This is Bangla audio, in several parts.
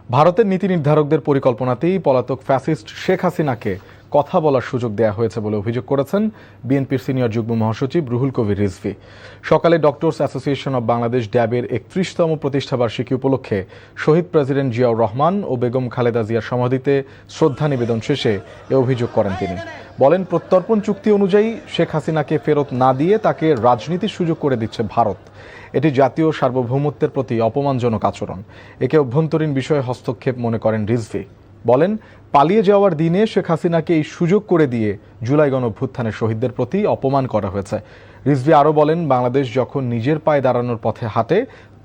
ভারতের নীতি নির্ধারকদের পরিকল্পনাতেই পলাতক ফ্যাসিস্ট শেখ হাসিনাকে কথা বলার সুযোগ দেওয়া হয়েছে বলে অভিযোগ করেছেন বিএনপির সিনিয়র যুগ্ম মহাসচিব রুহুল কবির রিজভী। সকালে ডক্টরস অ্যাসোসিয়েশন অব বাংলাদেশ ড্যাবের ৩১তম প্রতিষ্ঠাবার্ষিকী উপলক্ষে শহীদ প্রেসিডেন্ট জিয়াউর রহমান ও বেগম খালেদা জিয়ার সমাধিতে শ্রদ্ধা নিবেদন শেষে এ অভিযোগ করেন তিনি। বলেন, প্রত্যর্পণ চুক্তি অনুযায়ী শেখ হাসিনাকে ফেরত না দিয়ে তাকে রাজনীতির সুযোগ করে দিচ্ছে ভারত। এটি জাতীয় সার্বভৌমত্বের প্রতি অপমানজনক আচরণ। একে অভ্যন্তরীণ বিষয়ে হস্তক্ষেপ মনে করেন রিজভী। বলেন, পালিয়ে যাওয়ার দিনে শেখ হাসিনাকে এই সুযোগ করে দিয়ে জুলাই গণঅভ্যুত্থানের শহীদদের প্রতি অপমান করা হয়েছে। রিজভী আরও বলেন, বাংলাদেশ যখন নিজের পায়ে দাঁড়ানোর পথে হাঁটে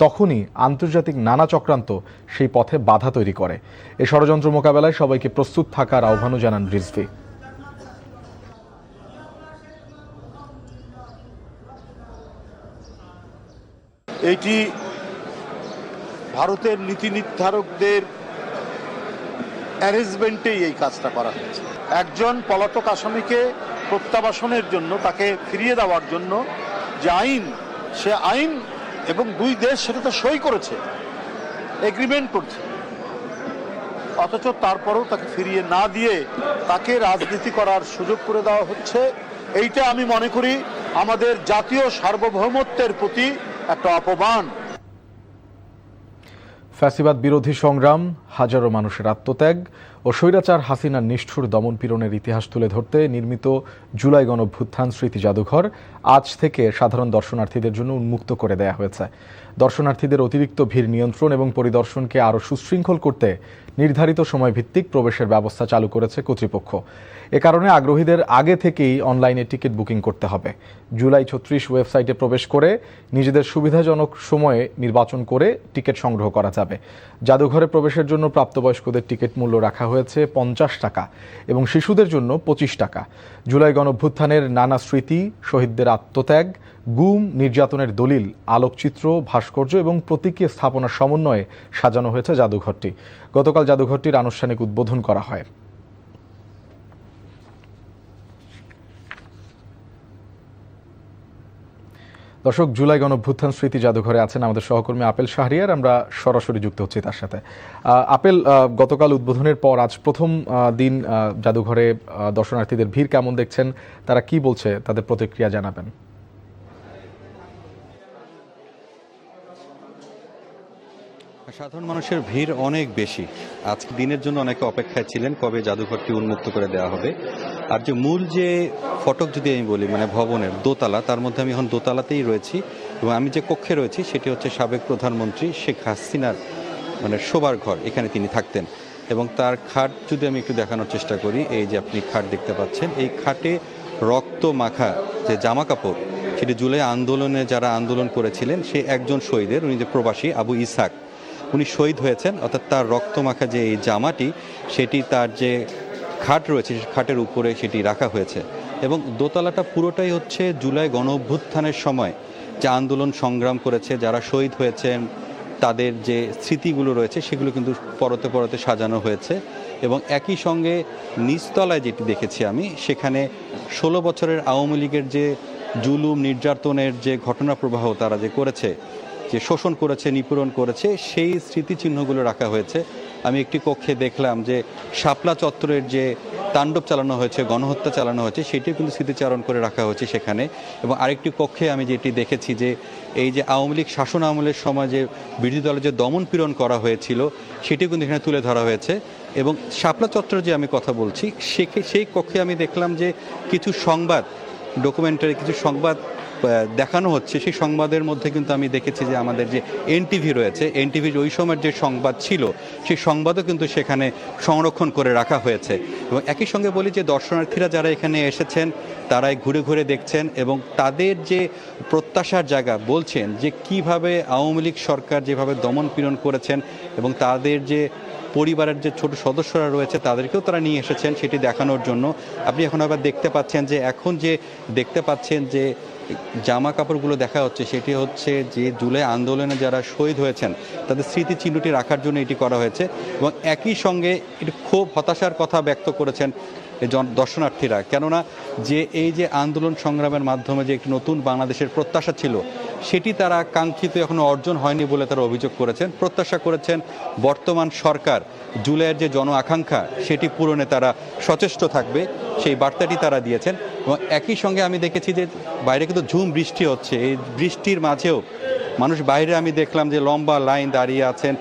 তখনই আন্তর্জাতিক নানা চক্রান্ত সেই পথে বাধা তৈরি করে। এই ষড়যন্ত্র মোকাবেলায় সবাইকে প্রস্তুত থাকার আহ্বানও জানান রিজভী। এইটি ভারতের নীতি নির্ধারকদের অ্যারেঞ্জমেন্টেই এই কাজটা করা হয়েছে। একজন পলাতক আসামিকে প্রত্যাবাসনের জন্য, তাকে ফিরিয়ে দেওয়ার জন্য যে আইন, সে আইন এবং দুই দেশ সেটাতে সই করেছে, এগ্রিমেন্ট করছে, অথচ তারপরেও তাকে ফিরিয়ে না দিয়ে তাকে রাজনীতি করার সুযোগ করে দেওয়া হচ্ছে। এইটা আমি মনে করি আমাদের জাতীয় সার্বভৌমত্বের প্রতি একটা অপমান। ফ্যাসিবাদ বিরোধী সংগ্রাম, হাজারো মানুষের আত্মত্যাগ ও স্বৈরাচার হাসিনার নিষ্ঠুর দমনপীড়নের ইতিহাস তুলে ধরতে নির্মিত জুলাই গণঅভ্যুত্থান স্মৃতি জাদুঘর আজ থেকে সাধারণ দর্শনার্থীদের জন্য উন্মুক্ত করে দেয়া হয়েছে। দর্শনার্থীদের অতিরিক্ত ভিড় নিয়ন্ত্রণ এবং পরিদর্শনকে আরও সুশৃঙ্খল করতে নির্ধারিত সময়ভিত্তিক প্রবেশের ব্যবস্থা চালু করেছে কর্তৃপক্ষ। এ কারণে আগ্রহীদের আগে থেকেই অনলাইনে টিকিট বুকিং করতে হবে। জুলাই ৩৬ ওয়েবসাইটে প্রবেশ করে নিজেদের সুবিধাজনক সময়ে নির্বাচন করে টিকিট সংগ্রহ করা যাবে। জাদুঘরে প্রবেশের জন্য প্রাপ্তবয়স্কদের টিকিট মূল্য রাখা হয়েছে ৫০ টাকা এবং শিশুদের জন্য ২৫ টাকা। জুলাই গণঅভ্যুত্থানের নানা স্মৃতি, শহীদদের আত্মত্যাগ, গুম, নির্যাতনের দলিল, আলোকচিত্র, ভাস্কর্য এবং প্রতীকী স্থাপনার সমন্বয়ে সাজানো হয়েছে জাদুঘরটি। গতকাল জাদুঘরটির আনুষ্ঠানিক উদ্বোধন করা হয়। দর্শক, জুলাই গণঅভ্যুত্থান স্মৃতি জাদুঘরে আছেন আমাদের সহকর্মী আপেল শাহরিয়ার। আমরা সরাসরি যুক্ত হচ্ছি তার সাথে। আপেল, গতকাল উদ্বোধনের পর আজ প্রথম দিন জাদুঘরে দর্শনার্থীদের ভিড় কেমন দেখছেন, তারা কি বলছে, তাদের প্রতিক্রিয়া জানাবেন। সাধারণ মানুষের ভিড় অনেক বেশি। আজকে দিনের জন্য অনেকে অপেক্ষায় ছিলেন কবে জাদুঘরটি উন্মুক্ত করে দেওয়া হবে। আর যে মূল যে ফটক যদি আমি বলি, মানে ভবনের দোতলা, তার মধ্যে আমি এখন দোতলাতেই রয়েছি এবং আমি যে কক্ষে রয়েছি সেটি হচ্ছে সাবেক প্রধানমন্ত্রী শেখ হাসিনার মানে শোবার ঘর। এখানে তিনি থাকতেন এবং তার খাট যদি আমি একটু দেখানোর চেষ্টা করি, এই যে আপনি খাট দেখতে পাচ্ছেন, এই খাটে রক্ত মাখা যে জামা কাপড়, সেটি জুলাই আন্দোলনে যারা আন্দোলন করেছিলেন সেই একজন শহীদের, উনি যে প্রবাসী আবু ইসাক, উনি শহীদ হয়েছেন। অর্থাৎ তার রক্তমাখা যে এই জামাটি, সেটি তার যে খাট রয়েছে সেই খাটের উপরে সেটি রাখা হয়েছে এবং দোতলাটা পুরোটাই হচ্ছে জুলাই গণঅভ্যুত্থানের সময় যে আন্দোলন সংগ্রাম করেছে, যারা শহীদ হয়েছেন তাদের যে স্মৃতিগুলো রয়েছে সেগুলো কিন্তু পরতে পরতে সাজানো হয়েছে। এবং একই সঙ্গে নিচতলায় যেটি দেখেছি আমি, সেখানে ১৬ বছরের আওয়ামী লীগের যে জুলুম নির্যাতনের যে ঘটনা প্রবাহ তারা যে করেছে, যে শোষণ করেছে, নিপীড়ন করেছে, সেই স্মৃতিচিহ্নগুলো রাখা হয়েছে। আমি একটি কক্ষে দেখলাম যে শাপলা চত্বরের যে তাণ্ডব চালানো হয়েছে, গণহত্যা চালানো হয়েছে, সেটিও কিন্তু স্মৃতিচারণ করে রাখা হয়েছে সেখানে। এবং আরেকটি কক্ষে আমি যেটি দেখেছি যে এই যে আওয়ামী লীগ শাসন আমলের সময় যে বিরোধী দলের যে দমন পীড়ন করা হয়েছিল সেটিও কিন্তু এখানে তুলে ধরা হয়েছে। এবং শাপলা চত্বরে যে আমি কথা বলছি, সেই কক্ষে আমি দেখলাম যে কিছু সংবাদ, ডকুমেন্টারি কিছু সংবাদ দেখানো হচ্ছে। সেই সংবাদের মধ্যে কিন্তু আমি দেখেছি যে আমাদের যে এনটিভি রয়েছে, এনটিভির ওই সময়ের যে সংবাদ ছিল সেই সংবাদও কিন্তু সেখানে সংরক্ষণ করে রাখা হয়েছে। এবং একই সঙ্গে বলি যে দর্শনার্থীরা যারা এখানে এসেছেন তারাই ঘুরে ঘুরে দেখছেন এবং তাদের যে প্রত্যাশার জায়গা বলছেন যে কিভাবে আওয়ামী লীগ সরকার যেভাবে দমন পীড়ন করেছেন এবং তাদের যে পরিবারের যে ছোট সদস্যরা রয়েছে তাদেরকেও তারা নিয়ে এসেছেন সেটি দেখানোর জন্য। আপনি এখন আবার দেখতে পাচ্ছেন যে এখন যে দেখতে পাচ্ছেন যে জামা কাপড়গুলো দেখা হচ্ছে, সেটি হচ্ছে যে জুলাই আন্দোলনে যারা শহীদ হয়েছেন তাদের স্মৃতিচিহ্নটি রাখার জন্য এটি করা হয়েছে। এবং একই সঙ্গে এটি ক্ষোভ হতাশার কথা ব্যক্ত করেছেন এই দর্শনার্থীরা। কেননা যে এই যে আন্দোলন সংগ্রামের মাধ্যমে যে একটি নতুন বাংলাদেশের প্রত্যাশা ছিল, সেটি তারা কাঙ্ক্ষিত এখনো অর্জন হয়নি বলে তারা অভিযোগ করেছেন। প্রত্যাশা করেছেন বর্তমান সরকার জুলাইয়ের যে জন আকাঙ্ক্ষা সেটি পূরণে তারা সচেষ্ট থাকবে, সেই বার্তাটি তারা দিয়েছেন। এবং একই সঙ্গে আমি দেখেছি যে বাইরে কিন্তু ঝুম বৃষ্টি হচ্ছে, এই বৃষ্টির মাঝেও মানুষ বাইরে আমি দেখলাম যে লম্বা লাইন দাঁড়িয়ে আছেন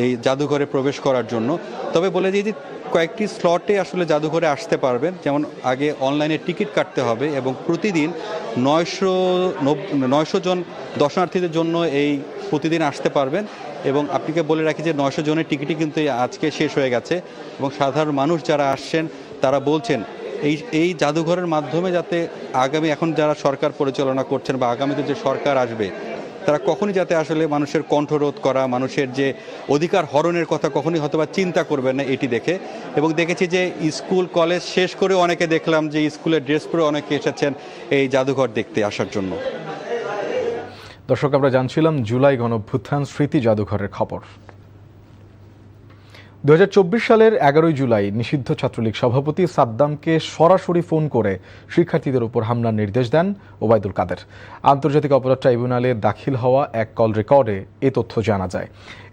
এই জাদুঘরে প্রবেশ করার জন্য। তবে বলে দিই যে কয়েকটি স্লটে আসলে জাদুঘরে আসতে পারবেন, যেমন আগে অনলাইনে টিকিট কাটতে হবে এবং প্রতিদিন 900 জন দর্শনার্থীদের জন্য প্রতিদিন আসতে পারবেন। এবং আপনাকে বলে রাখি যে 900 জনের টিকিটই কিন্তু আজকে শেষ হয়ে গেছে। এবং সাধারণ মানুষ যারা আসছেন তারা বলছেন এই জাদুঘরের মাধ্যমে যাতে আগামী এখন যারা সরকার পরিচালনা করছেন বা আগামীতে যে সরকার আসবে তারা কখনই যাতে আসলে মানুষের কণ্ঠরোধ করা, মানুষের যে অধিকার হরণের কথা কখনই হয়তোবা চিন্তা করবেন না এটি দেখে। এবং দেখেছি যে স্কুল কলেজ শেষ করে অনেকে দেখলাম যে স্কুলের ড্রেস পরে অনেকে এসেছেন এই জাদুঘর দেখতে আসার জন্য। দর্শক, আমরা জানছিলাম জুলাই গণঅভ্যুত্থান স্মৃতি জাদুঘরের খবর। 2024 সালের 11 জুলাই নিষিদ্ধ ছাত্রলীগ সভাপতি সাদ্দামকে সরাসরি ফোন করে শিক্ষার্থীদের উপর হামলার নির্দেশ দেন ওবায়দুল কাদের। আন্তর্জাতিক অপরাধ ট্রাইব্যুনালে দাখিল হওয়া এক কল রেকর্ডে এ তথ্য জানা যায়।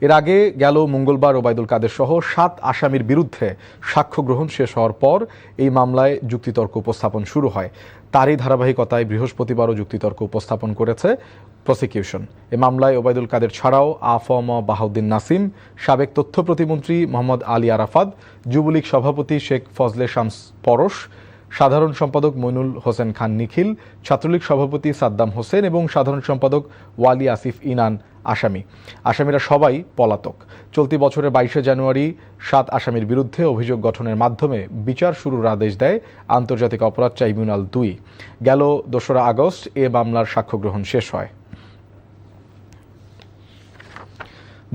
এর আগে গেল মঙ্গলবার ওবায়দুল কাদের সহ 7 আসামির বিরুদ্ধে সাক্ষ্য গ্রহণ শেষ হওয়ার পর এই মামলায় যুক্তিতর্ক উপস্থাপন শুরু হয়। তারই ধারাবাহিকতায় বৃহস্পতিবারও যুক্তিতর্ক উপস্থাপন করেছে প্রসিকিউশন। এ মামলায় ওবায়দুল কাদের ছাড়াও আফম বাহাউদ্দিন নাসিম, সাবেক তথ্য প্রতিমন্ত্রী মোহাম্মদ আলী আরাফাত, যুবলীগ সভাপতি শেখ ফজলে শামস পরশ, সাধারণ সম্পাদক মইনুল হোসেন খান নিখিল, ছাত্রলীগ সভাপতি সাদ্দাম হোসেন এবং সাধারণ সম্পাদক ওয়ালি আসিফ ইনান আসামিরা সবাই পলাতক। চলতি বছরের 22 জানুয়ারি 7 আসামির বিরুদ্ধে অভিযোগ গঠনের মাধ্যমে বিচার শুরুর আদেশ দেয় আন্তর্জাতিক অপরাধ ট্রাইব্যুনাল 2। গেল 2 আগস্ট এ মামলার সাক্ষ্য গ্রহণ শেষ হয়।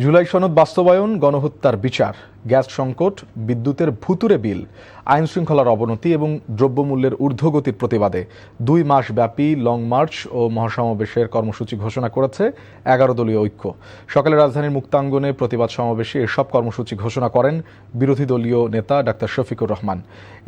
জুলাই সনদ বাস্তবায়ন, গণহত্যার বিচার, গ্যাস সংকট, বিদ্যুতের ভুতুরে বিল, আইন শৃঙ্খলার অবনতি এবং দ্রব্যমূল্যের ঊর্ধ্বগতির প্রতিবাদে 2 মাস ব্যাপী লং মার্চ ও মহাসমাবেশের কর্মসূচি ঘোষণা করেছে 11 দলীয় ঐক্য। সকালে রাজধানীর মুক্তাঙ্গনে প্রতিবাদ সমাবেশে এসব কর্মসূচি ঘোষণা করেন বিরোধী দলীয় নেতা ডাক্তার শফিকুর রহমান।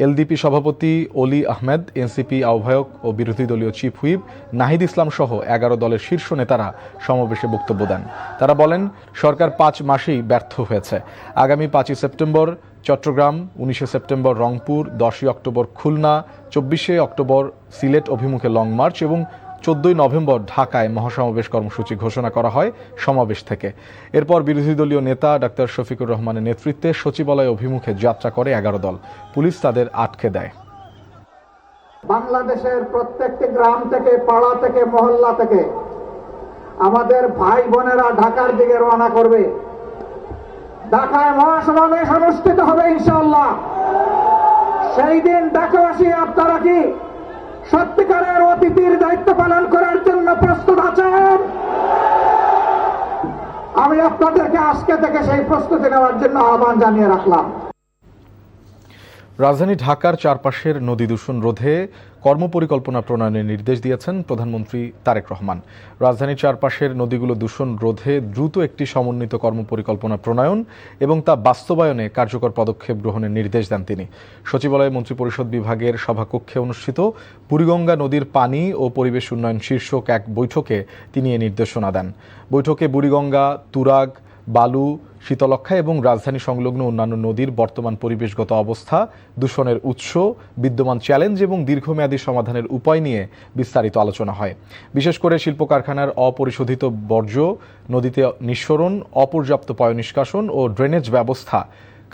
এলডিপি সভাপতি অলি আহমেদ, এনসিপি আহ্বায়ক ও বিরোধী দলীয় চিফ হুইপ নাহিদ ইসলাম সহ 11 দলের শীর্ষ নেতারা সমাবেশে বক্তব্য দেন। তারা বলেন, সরকার 5 মাসেই ব্যর্থ হয়েছে। আগামী 5 September Chittagong, 19 September Rangpur, 10 October Khulna, 24 October Sylhet অভিমুখে লং মার্চ এবং 14 নভেম্বর ঢাকায় মহাসমাবেশ কর্মসূচি ঘোষণা করা হয় সমাবেশ থেকে। এরপর বিরোধী দলীয় নেতা ডাক্তার শফিকুর রহমানের নেতৃত্বে সচিবালয় অভিমুখে যাত্রা করে 11 দল। পুলিশ তাদের আটকে দেয়। বাংলাদেশের প্রত্যেকটি গ্রাম থেকে, পাড়া থেকে, মহল্লা থেকে আমাদের ভাই বোনেরা ঢাকার দিকে রওনা করবে। ঢাকায় মহাসমাবেশ অনুষ্ঠিত হবে ইনশাআল্লাহ। সেই দিন ঢাকাবাসী আপনারা কি সত্যিকারের অতিথির দায়িত্ব পালন করার জন্য প্রস্তুত আছেন? আমি আপনাদেরকে আজকে থেকে সেই প্রস্তুতি নেওয়ার জন্য আহ্বান জানিয়ে রাখলাম। রাজধানী ঢাকার চারপাশের নদী দূষণ রোধে কর্মপরিকল্পনা প্রণয়নের নির্দেশ দিয়েছেন প্রধানমন্ত্রী তারেক রহমান। রাজধানীর চারপাশের নদীগুলো দূষণ রোধে দ্রুত একটি সমন্বিত কর্মপরিকল্পনা প্রণয়ন এবং তা বাস্তবায়নে কার্যকর পদক্ষেপ গ্রহণের নির্দেশ দেন তিনি। সচিবালয়ে মন্ত্রিপরিষদ বিভাগের সভাকক্ষে অনুষ্ঠিত বুড়িগঙ্গা নদীর পানি ও পরিবেশ উন্নয়ন শীর্ষক এক বৈঠকে তিনি এ নির্দেশনা দেন। বৈঠকে বুড়িগঙ্গা, তুরাগ, বালু, শীতলক্ষা এবং রাজধানী সংলগ্ন অন্যান্য নদীর বর্তমান পরিবেশগত অবস্থা, দূষণের উৎস, বিদ্যমান চ্যালেঞ্জ এবং দীর্ঘমেয়াদী সমাধানের উপায় নিয়ে বিস্তারিত আলোচনা হয়। বিশেষ করে শিল্প কারখানার অপরিশোধিত বর্জ্য, নদীতে নিঃসরণ, অপর্যাপ্ত পয়ঃনিষ্কাশন ও ড্রেনেজ ব্যবস্থা,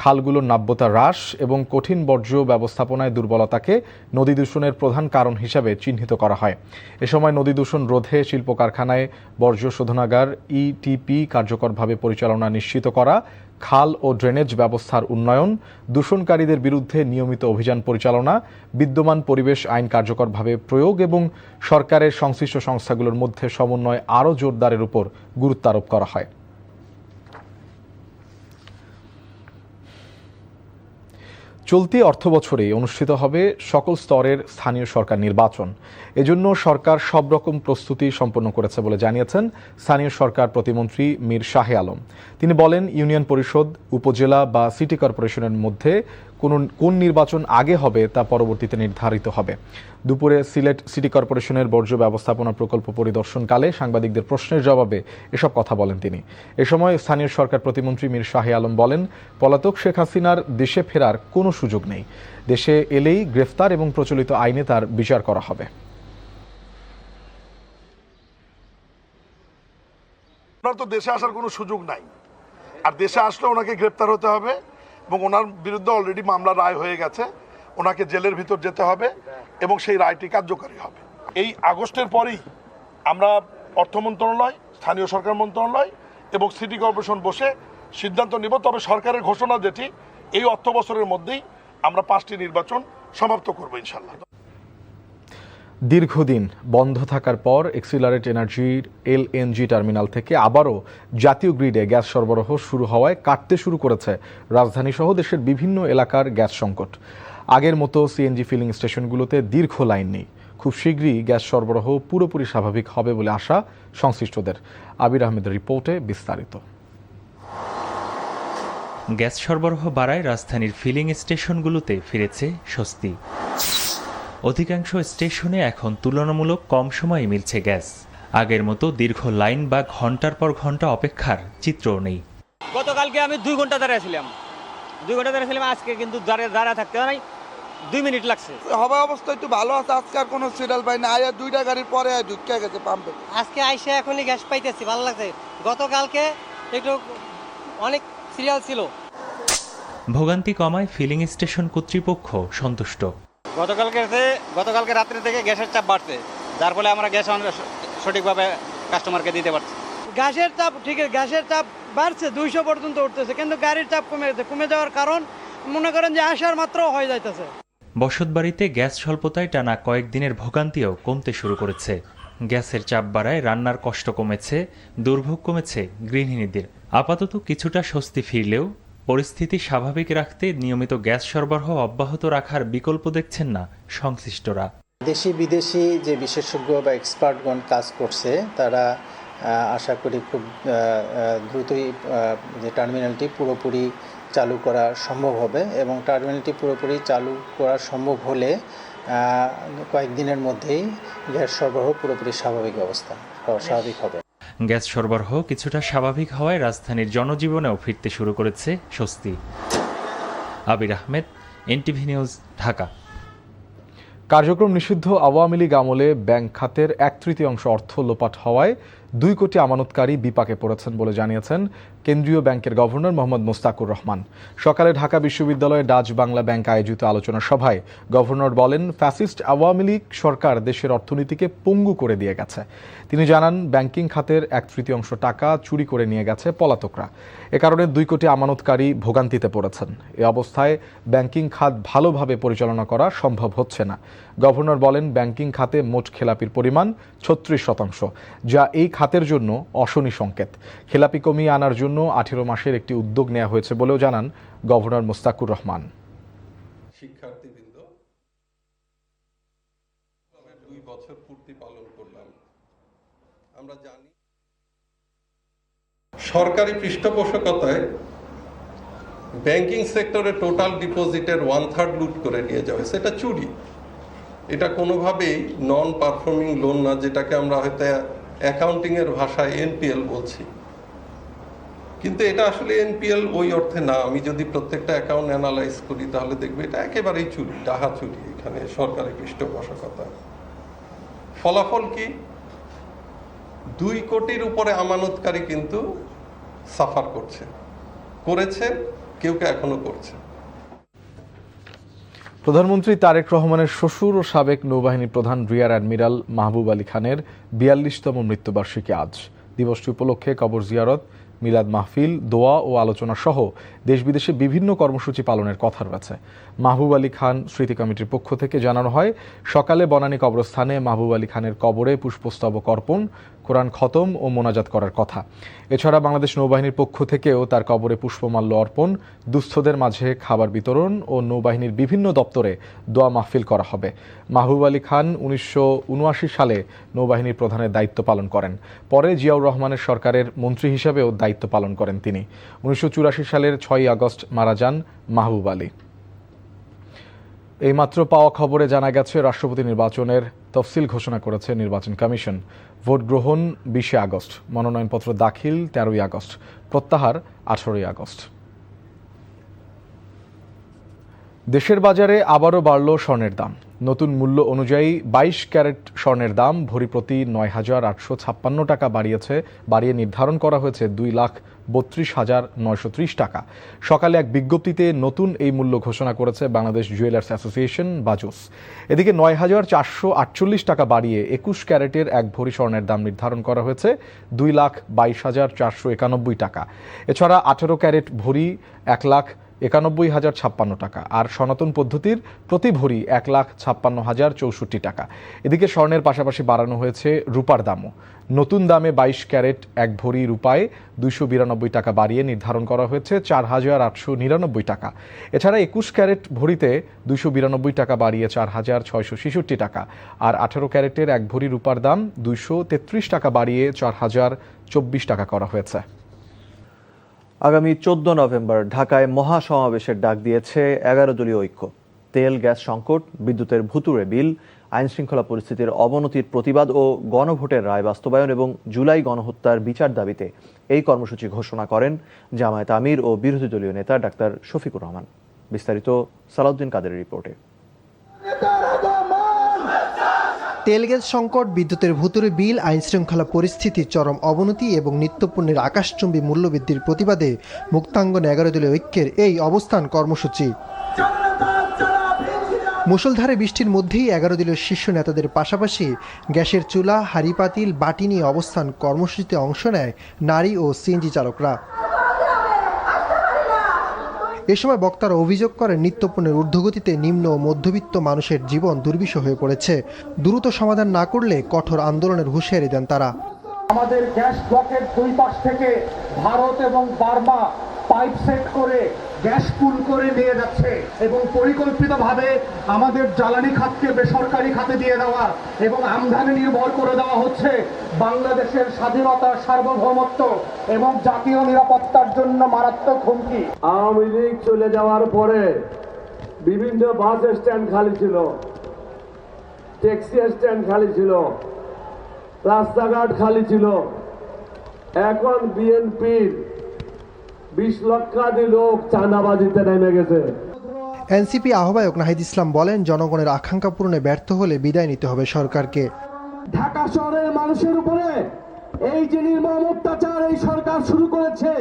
খালগুলোর নাব্যতা হ্রাস এবং কঠিন বর্জ্য ব্যবস্থাপনায় দুর্বলতাকে নদী দূষণের প্রধান কারণ হিসাবে চিহ্নিত করা হয়। এ সময় নদী দূষণ রোধে শিল্প কারখানায় বর্জ্য শোধনাগার ইটিপি কার্যকরভাবে পরিচালনা নিশ্চিত করা, খাল ও ড্রেনেজ ব্যবস্থার উন্নয়ন, দূষণকারীদের বিরুদ্ধে নিয়মিত অভিযান পরিচালনা, বিদ্যমান পরিবেশ আইন কার্যকরভাবে প্রয়োগ এবং সরকারের সংশ্লিষ্ট সংস্থাগুলোর মধ্যে সমন্বয় আরও জোরদারের উপর গুরুত্ব আরোপ করা হয়। চলতি অর্থবছরে অনুষ্ঠিত হবে সকল স্তরের স্থানীয় সরকার নির্বাচন। এজন্য সরকার সব রকম প্রস্তুতি সম্পন্ন করেছে বলে জানিয়েছেন স্থানীয় সরকার প্রতিমন্ত্রী মীর শাহে আলম। তিনি বলেন, ইউনিয়ন পরিষদ, উপজেলা বা সিটি কর্পোরেশনের মধ্যে কোন নির্বাচন আগে হবে তা পরবর্তীতে নির্ধারিত হবে। দুপুরে সিলেট সিটি কর্পোরেশনের বর্জ্য ব্যবস্থাপনা প্রকল্প পরিদর্শনকালে সাংবাদিকদের প্রশ্নের জবাবে এসব কথা বলেন তিনি। এ সময় স্থানীয় সরকার প্রতিমন্ত্রী মীর শাহে আলম বলেন, পলাতক শেখ হাসিনার দেশে ফেরার কোনো সুযোগ নেই। দেশে এলেই গ্রেফতার এবং প্রচলিত আইনে তার বিচার করা হবে। ওনার তো দেশে আসার কোনো সুযোগ নাই, আর দেশে আসলে ওনাকে গ্রেপ্তার হতে হবে এবং ওনার বিরুদ্ধে অলরেডি মামলা রায় হয়ে গেছে। ওনাকে জেলের ভিতর যেতে হবে এবং সেই রায়টি কার্যকরী হবে। এই আগস্টের পরেই আমরা অর্থ মন্ত্রণালয়, স্থানীয় সরকার মন্ত্রণালয় এবং সিটি কর্পোরেশন বসে সিদ্ধান্ত নিব। তবে সরকারের ঘোষণা যেটি, এই অর্থ বছরের মধ্যেই আমরা 5টি নির্বাচন সমাপ্ত করব ইনশাল্লাহ। দীর্ঘদিন বন্ধ থাকার পর এক্সিলারেট এনার্জির এলএনজি টার্মিনাল থেকে আবারও জাতীয় গ্রিডে গ্যাস সরবরাহ শুরু হওয়ায় কাটতে শুরু করেছে রাজধানী সহ দেশের বিভিন্ন এলাকার গ্যাস সংকট। আগের মতো সিএনজি ফিলিং স্টেশনগুলোতে দীর্ঘ লাইন নেই। খুব শীঘ্রই গ্যাস সরবরাহ পুরোপুরি স্বাভাবিক হবে বলে আশা সংশ্লিষ্টদের। আবির আহমেদের রিপোর্টে বিস্তারিত। গ্যাস সরবরাহ বাড়ায় রাজধানীর ফিলিং স্টেশনগুলোতে ফিরেছে স্বস্তি। অধিকাংশ স্টেশনে এখন তুলনামূলক কম সময়ে মিলছে গ্যাস। আগের মতো দীর্ঘ লাইন বা ঘন্টার পর ঘন্টা অপেক্ষার চিত্রও নেই। গতকালকে আমি 2 ঘন্টা দাঁড়িয়েছিলাম, আজকে কিন্তু দাঁড়া থাকতে হয় 2 মিনিট লাগছে। হওয়া অবস্থা একটু ভালো আছে, আজকে আর কোনো সিরিয়াল পাই না। আয়া 2টা গাড়ির পরে ঢুকে গেছে পাম্পে। আজকে আইসা এখনই গ্যাস পাইতেছি, ভালো লাগছে। গতকালকে একটু অনেক সিরিয়াল ছিল। ভোগান্তি কমায় ফিলিং স্টেশন কর্তৃপক্ষ সন্তুষ্ট। গতকালকে রাত্রে থেকে গ্যাসের চাপ বাড়ছে, যার ফলে আমরা গ্যাস সঠিকভাবে কাস্টমারকে দিতে পারছি। গ্যাসের চাপ ঠিক আছে, গ্যাসের চাপ বাড়ছে, 200 পর্যন্ত উঠতেছে, কিন্তু গাড়ির চাপ কমে যাওয়ার কারণ মনে করেন যে আসার মাত্র হয়ে যাইতেছে। বসতবাড়িতে গ্যাস স্বল্পতায় টানা কয়েকদিনের ভোগান্তিও কমতে শুরু করেছে। গ্যাসের চাপ বাড়ায় রান্নার কষ্ট কমেছে, দুর্ভোগ কমেছে গৃহিণীদের। আপাতত কিছুটা স্বস্তি ফিরলেও পরিস্থিতি স্বাভাবিক রাখতে নিয়মিত গ্যাস সরবরাহ অব্যাহত রাখার বিকল্প দেখছেন না সংশ্লিষ্টরা। দেশি বিদেশি যে বিশেষজ্ঞ বা এক্সপার্টগণ কাজ করছে, তারা আশা করি খুব দ্রুতই যে টার্মিনালটি পুরোপুরি চালু করা সম্ভব হবে এবং টার্মিনালটি পুরোপুরি চালু করা সম্ভব হলে কয়েকদিনের মধ্যেই গ্যাস সরবরাহ পুরোপুরি স্বাভাবিক হবে। গ্যাস সরবরাহ কিছুটা স্বাভাবিক হওয়ায় রাজধানীর জনজীবনেও ফিরতে শুরু করেছে স্বস্তি। আবির আহমেদ, এনটিভি নিউজ, ঢাকা। কার্যক্রম নিষিদ্ধ আওয়ামী লীগ আমলে ব্যাংক খাতের 1/3 অর্থ লোপাট হওয়ায় 2 কোটি আমানতকারী বিপাকে পড়েছেন বলে জানিয়েছেন কেন্দ্রীয় ব্যাংকের গভর্নর মোহাম্মদ মোস্তাকুর রহমান। সকালে ঢাকা বিশ্ববিদ্যালয়ে ডাচ বাংলা ব্যাংক আয়োজিত আলোচনা সভায় গভর্নর বলেন, ফ্যাসিস্ট আওয়ামী লীগ সরকার দেশের অর্থনীতিকে পঙ্গু করে দিয়ে গেছে। তিনি জানান, ব্যাংকিং খাতের 1/3 টাকা চুরি করে নিয়ে গেছে পলাতকরা। এ কারণে 2 কোটি আমানতকারী ভোগান্তিতে পড়েছেন। এ অবস্থায় ব্যাংকিং খাত ভালোভাবে পরিচালনা করা সম্ভব হচ্ছে না। গভর্নর বলেন, ব্যাংকিং খাতে মোট খেলাপির পরিমাণ 36%, যা এই খাতের জন্য অশনি সংকেত। খেলাপি কমিয়ে আনার জন্য 18 মাসের একটি উদ্যোগ নেওয়া হয়েছে বলেও জানান গভর্নর মোস্তাকুর রহমান। শিক্ষার্থীবৃন্দ, 2 বছর পূর্তি পালন করলাম। আমরা জানি সরকারি পৃষ্ঠপোষকতায় ব্যাংকিং সেক্টরে টোটাল ডিপোজিটের 1/3 লুট করে নিয়ে যাওয়া হয়েছে। এটা চুরি, এটা কোনোভাবেই নন পারফর্মিং লোন না, যেটাকে আমরা হয়তো অ্যাকাউন্টিং এর ভাষায় এনপিএল বলছি, কিন্তু এটা আসলে এনপিএল ওই অর্থে না। আমি যদি প্রত্যেকটা অ্যাকাউন্ট অ্যানালাইজ করি তাহলে দেখবে এটা একেবারেই চুরি, ডাহা চুরি এখানে সরকারি পৃষ্ঠপোষকতা। ফলাফল কি? 2 কোটির উপরে আমানতকারী কিন্তু সাফার করেছে, কেউ এখনো করছে। প্রধানমন্ত্রী তারেক রহমানের শ্বশুর ও সাবেক নৌবাহিনী প্রধান রিয়ার অ্যাডমিরাল মাহবুব আলী খানের 42তম মৃত্যুবার্ষিকী আজ। দিবসটি উপলক্ষে কবর জিয়ারত, মিলাদ মাহফিল, দোয়া ও আলোচনা সহ দেশ বিদেশে বিভিন্ন কর্মসূচি পালনের কথা রয়েছে। মাহবুব আলী খান স্মৃতি কমিটির পক্ষ থেকে জানানো হয়, সকালে বনানী কবরস্থানে মাহবুব আলী খানের কবরে পুষ্পস্তবক অর্পণ, কোরআন খতম ও মোনাজাত করার কথা। এছাড়া বাংলাদেশ নৌবাহিনীর পক্ষ থেকেও তার কবরে পুষ্পমাল্য অর্পণ, দুস্থদের মাঝে খাবার বিতরণ ও নৌবাহিনীর বিভিন্ন দপ্তরে দোয়া মাহফিল করা হবে। মাহবুব আলী খান 1979 সালে নৌবাহিনীর প্রধানের দায়িত্ব পালন করেন। পরে জিয়াউর রহমানের সরকারের মন্ত্রী হিসেবেও দায়িত্ব পালন করেন তিনি। 1984 সালের 6 আগস্ট মারা যান মাহবুব আলী। এইমাত্র পাওয়া খবরে জানা গেছে, রাষ্ট্রপতি নির্বাচনের তফসিল ঘোষণা করেছে নির্বাচন কমিশন। ভোট গ্রহণ 20 আগস্ট, মনোনয়নপত্র দাখিল 13 আগস্ট, প্রত্যাহার 18 আগস্ট। দেশের বাজারে আবারও বাড়ল স্বর্ণের দাম। নতুন মূল্য অনুযায়ী 22 ক্যারেট স্বর্ণের দাম ভরি প্রতি 9,856 টাকা বাড়িয়ে নির্ধারণ করা হয়েছে 2,32,930 টাকা। সকালে এক বিজ্ঞপ্তিতে নতুন এই মূল্য ঘোষণা করেছে বাংলাদেশ জুয়েলার্স অ্যাসোসিয়েশন বাজুস। এদিকে 9,448 টাকা বাড়িয়ে 21 ক্যারেটের এক ভরি স্বর্ণের দাম নির্ধারণ করা হয়েছে 2,22,491 টাকা। এছাড়া 18 ক্যারেট ভরি 1,91,056 টাকা, আর সনাতন পদ্ধতির প্রতি ভরি 1,56,064 টাকা। এদিকে স্বর্ণের পাশাপাশি বাড়ানো হয়েছে রূপার দামও। নতুন দামে 22 ক্যারেট এক ভরি রূপায় 292 টাকা বাড়িয়ে নির্ধারণ করা হয়েছে 4,899 টাকা। এছাড়া 21 ক্যারেট ভরিতে 292 টাকা বাড়িয়ে 4,666 টাকা, আর 18 ক্যারেটের এক ভরি রূপার দাম 233 টাকা বাড়িয়ে 4,024 টাকা করা হয়েছে। আগামী 14 নভেম্বর ঢাকায় মহাসমাবেশের ডাক দিয়েছে 11 দলীয় ঐক্য। তেল গ্যাস সংকট, বিদ্যুতের ভুতুড়ে বিল, আইনশৃঙ্খলা পরিস্থিতির অবনতির প্রতিবাদ ও গণভোটের রায় বাস্তবায়ন এবং জুলাই গণহত্যার বিচার দাবিতে এই কর্মসূচি ঘোষণা করেন জামায়াত আমির ও বিরোধী দলীয় নেতা ডাক্তার শফিকুর রহমান। বিস্তারিত সালাউদ্দিন কাদেরের রিপোর্টে। তেল গ্যাস সংকট, বিদ্যুতের ভুতুড়ে বিল, আইনশৃঙ্খলা পরিস্থিতির চরম অবনতি এবং নিত্যপণ্যের আকাশচুম্বী মূল্যবৃদ্ধির প্রতিবাদে মুক্তাঙ্গন 11 দলীয় ঐক্যের এই অবস্থান কর্মসূচি। মুষলধারে বৃষ্টির মধ্যেই 11 দলীয় শীর্ষ নেতাদের পাশাপাশি গ্যাসের চুলা, হাঁড়ি পাতিল, বাটি নিয়ে অবস্থান কর্মসূচিতে অংশ নেয় নারী ও সিএনজি চালকরা। এ সময় বক্তারা অভিযোগ করেন, নিত্যপণ্যের ঊর্ধ্বগতিতে নিম্ন ও মধ্যবিত্ত মানুষের জীবন দুর্বিষহ হয়ে পড়েছে। দ্রুত সমাধান না করলে কঠোর আন্দোলনের হুঁশিয়ারি দেন তারা। আমাদের গ্যাস ব্লকের দুই পাশ থেকে ভারত এবং বার্মা পাইপ সেট করে গ্যাস পুল করে নিয়ে যাচ্ছে এবং পরিকল্পিতভাবে আমাদের জ্বালানি খাতকে বেসরকারি খাতে দিয়ে দেওয়া এবং আমদানি নির্ভর করে দেওয়া হচ্ছে বাংলাদেশের স্বাধীনতা, সার্বভৌমত্ব এবং জাতীয় নিরাপত্তার জন্য মারাত্মক হুমকি। আওয়ামী লীগ চলে যাওয়ার পরে বিভিন্ন বাস স্ট্যান্ড খালি ছিল, ট্যাক্সি স্ট্যান্ড খালি ছিল, রাস্তাঘাট খালি ছিল। এখন বিএনপির 20 লক্ষাধিক লোক চাঁদাবাজিতে নেমে গেছে। এনসিপি আহ্বায়ক নাহিদ ইসলাম বলেন, জনগণের আকাঙ্ক্ষা পূরণে ব্যর্থ হলে বিদায় নিতে হবে সরকারকে। ঢাকা শহরের মানুষের উপরে এই যে নির্মম অত্যাচার এই সরকার শুরু করেছে,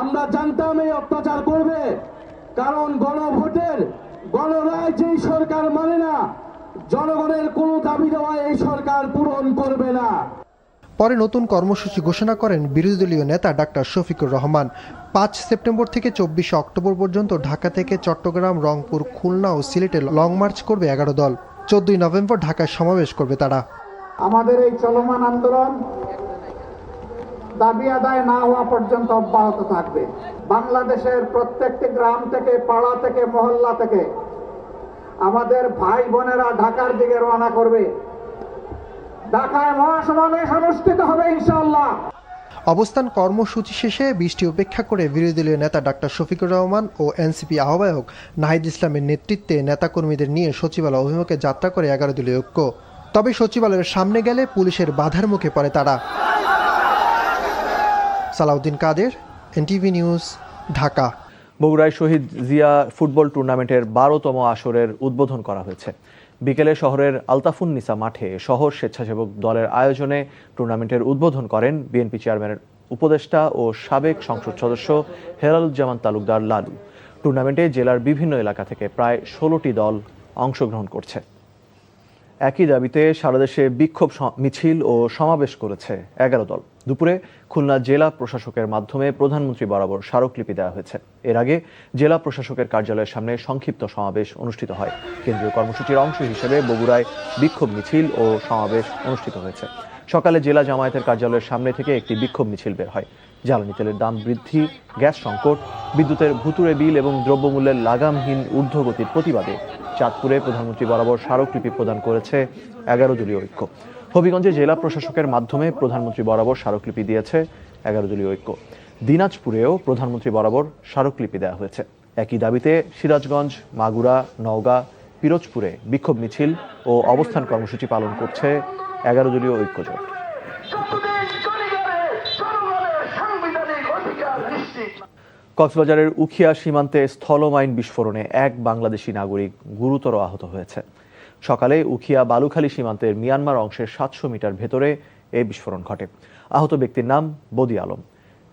আমরা জানতাম এই অত্যাচার করবে, কারণ গণভোটের গণরায় যেই সরকার মানে না, জনগণের কোনো দাবি দেওয়া এই সরকার পূরণ করবে না। পরে নতুন কর্মসূচি ঘোষণা করেন বিরোধী দলীয় নেতা ডাক্তার শফিকুর রহমান। 5 সেপ্টেম্বর থেকে 24 অক্টোবর পর্যন্ত ঢাকা থেকে চট্টগ্রাম, রংপুর, খুলনা ও সিলেটে লং মার্চ করবে 11 দল। 14 নভেম্বর ঢাকায় সমাবেশ করবে তারা। আমাদের এই চলমান আন্দোলন দাবি আদায় না হওয়া পর্যন্ত অব্যাহত থাকবে। বাংলাদেশের প্রত্যেকটি গ্রাম থেকে, পাড়া থেকে, মহল্লা থেকে আমাদের ভাই বোনেরা ঢাকার দিকে রওনা করবে। ঢাকায় মহাসমাবেশ অনুষ্ঠিত হবে ইনশাআল্লাহ। অবস্থান কর্মসূচি শেষে বৃষ্টি উপেক্ষা করে বিরোধী দলীয় নেতা ডাক্তার শফিকুর রহমান ও এনসিপি আহ্বায়ক নাহিদ ইসলামের নেতৃত্বে নেতাকর্মীদের নিয়ে সচিবালয় অভিমুখে যাত্রা করে 11 দলীয় ঐক্য। তবে সচিবালয়ের সামনে গেলে পুলিশের বাধার মুখে পড়ে তারা। সালাউদ্দিন কাদের, এনটিভি নিউজ, ঢাকা। বগুড়ায় শহীদ জিয়া ফুটবল টুর্নামেন্টের 12তম আসরের উদ্বোধন করা হয়েছে। বিকেলে শহরের আলতাফুন্নিসা মাঠে শহর স্বেচ্ছাসেবক দলের আয়োজনে টুর্নামেন্টের উদ্বোধন করেন বিএনপি চেয়ারম্যানের উপদেষ্টা ও সাবেক সংসদ সদস্য হেলালুজ্জামান তালুকদার লালু। টুর্নামেন্টে জেলার বিভিন্ন এলাকা থেকে প্রায় 16টি দল অংশগ্রহণ করছে। একই দাবিতে সারা দেশে বিক্ষোভ মিছিল ও সমাবেশ করেছে 11 দল। দুপুরে খুলনা জেলা প্রশাসকের মাধ্যমে প্রধানমন্ত্রী বরাবর স্মারকলিপি দেওয়া হয়েছে। এর আগে জেলা প্রশাসকের কার্যালয়ের সামনে সংক্ষিপ্ত সমাবেশ অনুষ্ঠিত হয়। কেন্দ্রীয় কর্মসূচির অংশ হিসেবে বগুড়ায় বিক্ষোভ মিছিল ও সমাবেশ অনুষ্ঠিত হয়েছে। সকালে জেলা জামায়াতের কার্যালয়ের সামনে থেকে একটি বিক্ষোভ মিছিল বের হয়। জ্বালানি তেলের দাম বৃদ্ধি, গ্যাস সংকট, বিদ্যুতের ভুতুড়ে বিল এবং দ্রব্যমূল্যের লাগামহীন ঊর্ধ্বগতির প্রতিবাদে চাঁদপুরে প্রধানমন্ত্রী বরাবর স্মারকলিপি প্রদান করেছে 11 দলীয় ঐক্য। হবিগঞ্জে জেলা প্রশাসকের মাধ্যমে প্রধানমন্ত্রী বরাবর স্মারকলিপি দিয়েছে 11 দলীয় ঐক্য। দিনাজপুরেও প্রধানমন্ত্রী বরাবর স্মারকলিপি দেওয়া হয়েছে। একই দাবিতে সিরাজগঞ্জ, মাগুরা, নওগাঁ, পিরোজপুরে বিক্ষোভ মিছিল ও অবস্থান কর্মসূচি পালন করছে 11 দলীয় ঐক্যজোট। কক্সবাজারের উখিয়া সীমান্তে স্থলমাইন বিস্ফোরণে এক বাংলাদেশি নাগরিক গুরুতর আহত হয়েছে। সকালে উখিয়া বালুখালী সীমান্তের মিয়ানমার অংশের 700 মিটার ভেতরে এই বিস্ফোরণ ঘটে। আহত ব্যক্তির নাম বদি আলম।